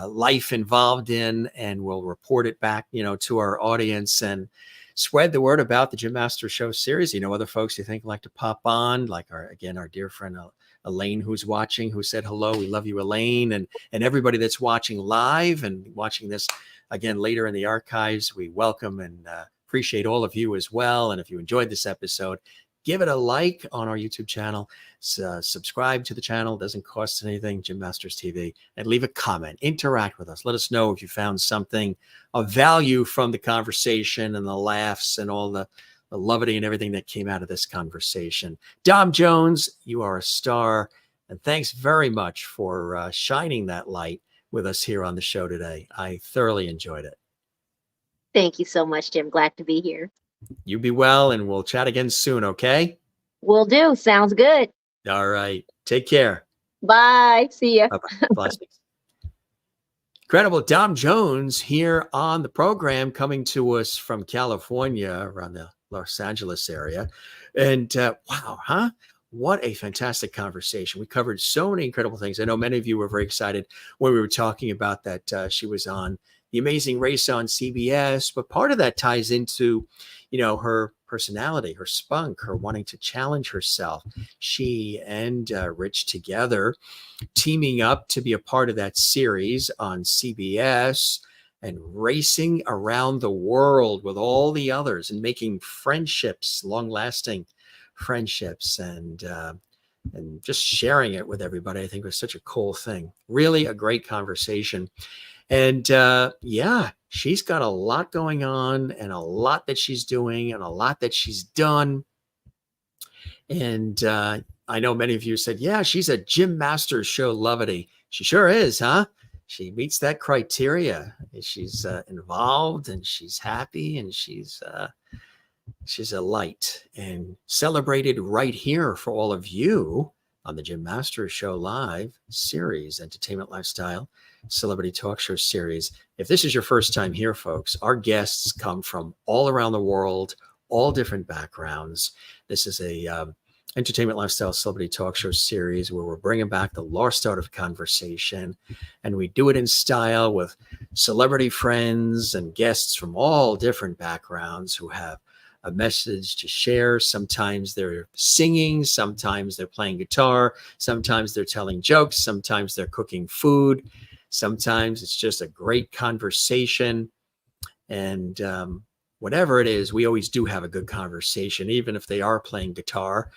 life involved in, and we'll report it back, to our audience and spread the word about the Jim Master Show series. Other folks you think like to pop on, like our dear friend Elaine, who's watching, who said hello. We love you, Elaine, and everybody that's watching live and watching this again later in the archives. We welcome and appreciate all of you as well. And if you enjoyed this episode, give it a like on our YouTube channel. Subscribe to the channel. Doesn't cost anything, Jim Masters TV. And leave a comment. Interact with us. Let us know if you found something of value from the conversation and the laughs and all the levity and everything that came out of this conversation. Dom Jones, you are a star. And thanks very much for shining that light with us here on the show today. I thoroughly enjoyed it. Thank you so much, Jim. Glad to be here. You be well, and we'll chat again soon, okay? Will do. Sounds good. All right. Take care. Bye. See ya. Bye-bye. Blessings. Incredible. Dom Jones here on the program, coming to us from California, around the Los Angeles area. And wow, huh? What a fantastic conversation. We covered so many incredible things. I know many of you were very excited when we were talking about that. She was on The Amazing Race on CBS, but part of that ties into, her personality, her spunk, her wanting to challenge herself. She and Rich together teaming up to be a part of that series on CBS and racing around the world with all the others and making friendships, long-lasting friendships, and just sharing it with everybody. I think was such a cool thing. Really a great conversation. And she's got a lot going on and a lot that she's doing and a lot that she's done. And I know many of you said, yeah, she's a Jim Masters Show lovity. She sure is, huh? She meets that criteria. She's involved and she's happy and she's a light, and celebrated right here for all of you on the Jim Masters Show Live series, Entertainment Lifestyle Celebrity Talk Show series. If this is your first time here, folks, our guests come from all around the world, all different backgrounds. This is a Entertainment Lifestyle Celebrity Talk Show series where we're bringing back the lost art of conversation, and we do it in style with celebrity friends and guests from all different backgrounds who have a message to share. Sometimes they're singing, sometimes they're playing guitar, sometimes they're telling jokes, sometimes they're cooking food, sometimes it's just a great conversation. And whatever it is, we always do have a good conversation, even if they are playing guitar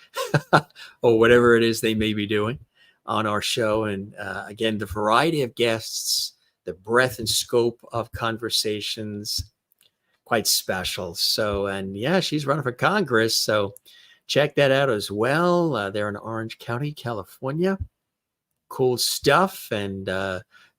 or whatever it is they may be doing on our show. And again, the variety of guests, the breadth and scope of conversations, quite special. So, and yeah, she's running for Congress. So check that out as well. They're in Orange County, California. Cool stuff. And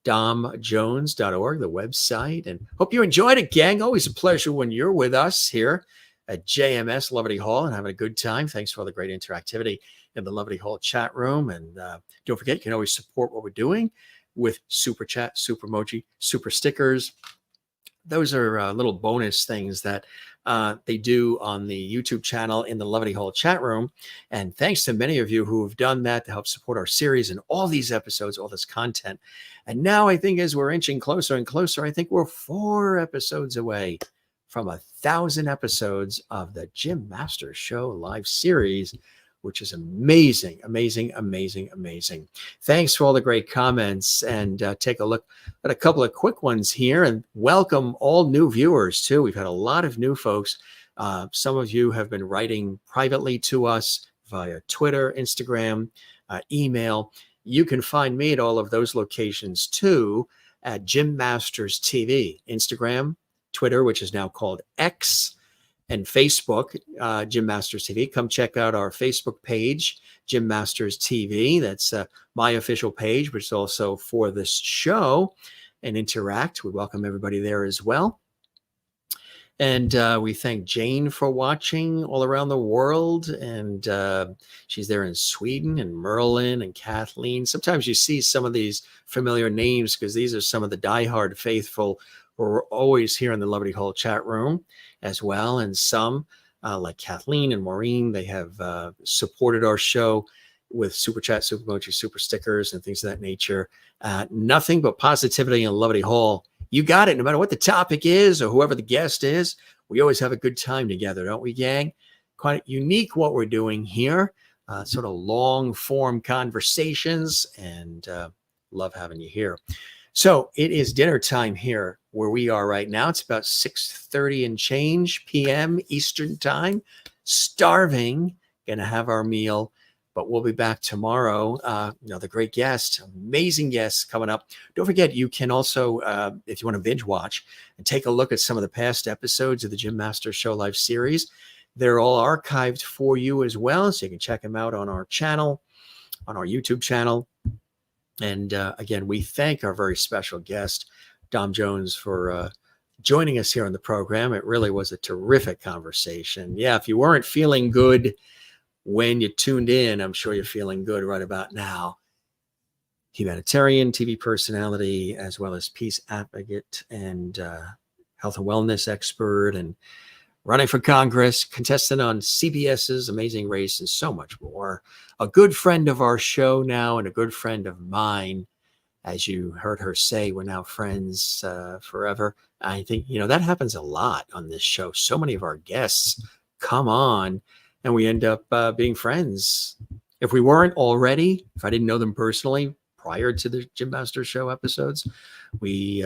domjones.org, the website. And hope you enjoyed it, gang. Always a pleasure when you're with us here at JMS Levity Hall and having a good time. Thanks for all the great interactivity in the Levity Hall chat room. And don't forget, you can always support what we're doing with Super Chat, Super Emoji, Super Stickers. Those are little bonus things that they do on the YouTube channel in the Levity Hall chat room. And thanks to many of you who have done that to help support our series and all these episodes, all this content. And now I think as we're inching closer and closer, I think we're 4 episodes away from 1,000 episodes of the Jim Masters Show live series, which is amazing, amazing, amazing, amazing. Thanks for all the great comments, and take a look at a couple of quick ones here, and welcome all new viewers too. We've had a lot of new folks. Some of you have been writing privately to us via Twitter, Instagram, email. You can find me at all of those locations too at Jim Masters TV, Instagram, Twitter, which is now called X, and Facebook, Jim Masters TV. Come check out our Facebook page, Jim Masters TV. That's my official page, which is also for this show, and interact. We welcome everybody there as well. And we thank Jane for watching all around the world. And she's there in Sweden, and Merlin and Kathleen. Sometimes you see some of these familiar names because these are some of the diehard faithful who are always here in the Liberty Hall chat room as well. And some, like Kathleen and Maureen, they have supported our show with super chat, super emoji, super stickers, and things of that nature. Nothing but positivity in Liberty Hall. You got it. No matter what the topic is or whoever the guest is, we always have a good time together, don't we, gang? Quite unique what we're doing here, sort of long form conversations, and love having you here. So it is dinner time here where we are right now. It's about 6:30 and change p.m. Eastern time. Starving, gonna have our meal, but we'll be back tomorrow. Another great guest, amazing guests coming up. Don't forget, you can also, if you want to binge watch and take a look at some of the past episodes of the Jim Masters Show live series, they're all archived for you as well, so you can check them out on our channel, on our YouTube channel. And again, we thank our very special guest, Dom Jones, for joining us here on the program. It really was a terrific conversation. Yeah, if you weren't feeling good when you tuned in, I'm sure you're feeling good right about now. Humanitarian TV personality, as well as peace advocate and health and wellness expert, and running for Congress, contestant on CBS's Amazing Race, and so much more. A good friend of our show now, and a good friend of mine. As you heard her say, we're now friends forever. I think, that happens a lot on this show. So many of our guests come on and we end up being friends. If we weren't already, if I didn't know them personally prior to the Jim Masters Show episodes, we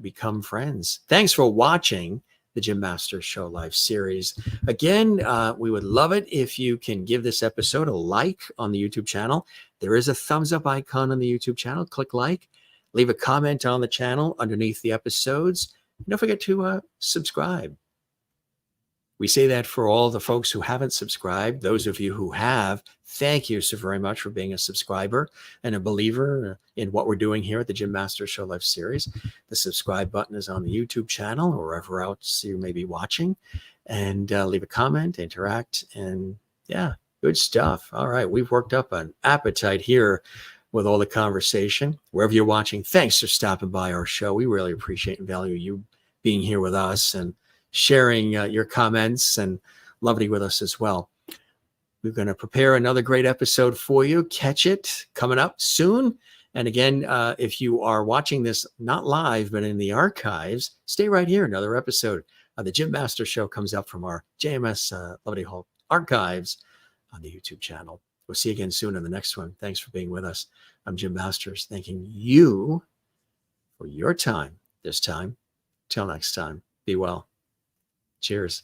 become friends. Thanks for watching the Jim Masters Show live series. Again, we would love it if you can give this episode a like on the YouTube channel. There is a thumbs up icon on the YouTube channel. Click like, leave a comment on the channel underneath the episodes. Don't forget to subscribe. We say that for all the folks who haven't subscribed. Those of you who have, thank you so very much for being a subscriber and a believer in what we're doing here at the Jim Masters Show live series. The subscribe button is on the YouTube channel or wherever else you may be watching. And leave a comment, interact, and yeah, good stuff. All right, we've worked up an appetite here with all the conversation. Wherever you're watching, thanks for stopping by our show. We really appreciate and value you being here with us and sharing your comments and lovely with us as well. We're going to prepare another great episode for you. Catch it coming up soon. And again, if you are watching this not live, but in the archives, stay right here. Another episode of the Jim Masters Show comes up from our JMS Liberty Hall archives on the YouTube channel. We'll see you again soon in the next one. Thanks for being with us. I'm Jim Masters, thanking you for your time this time. Till next time, be well. Cheers.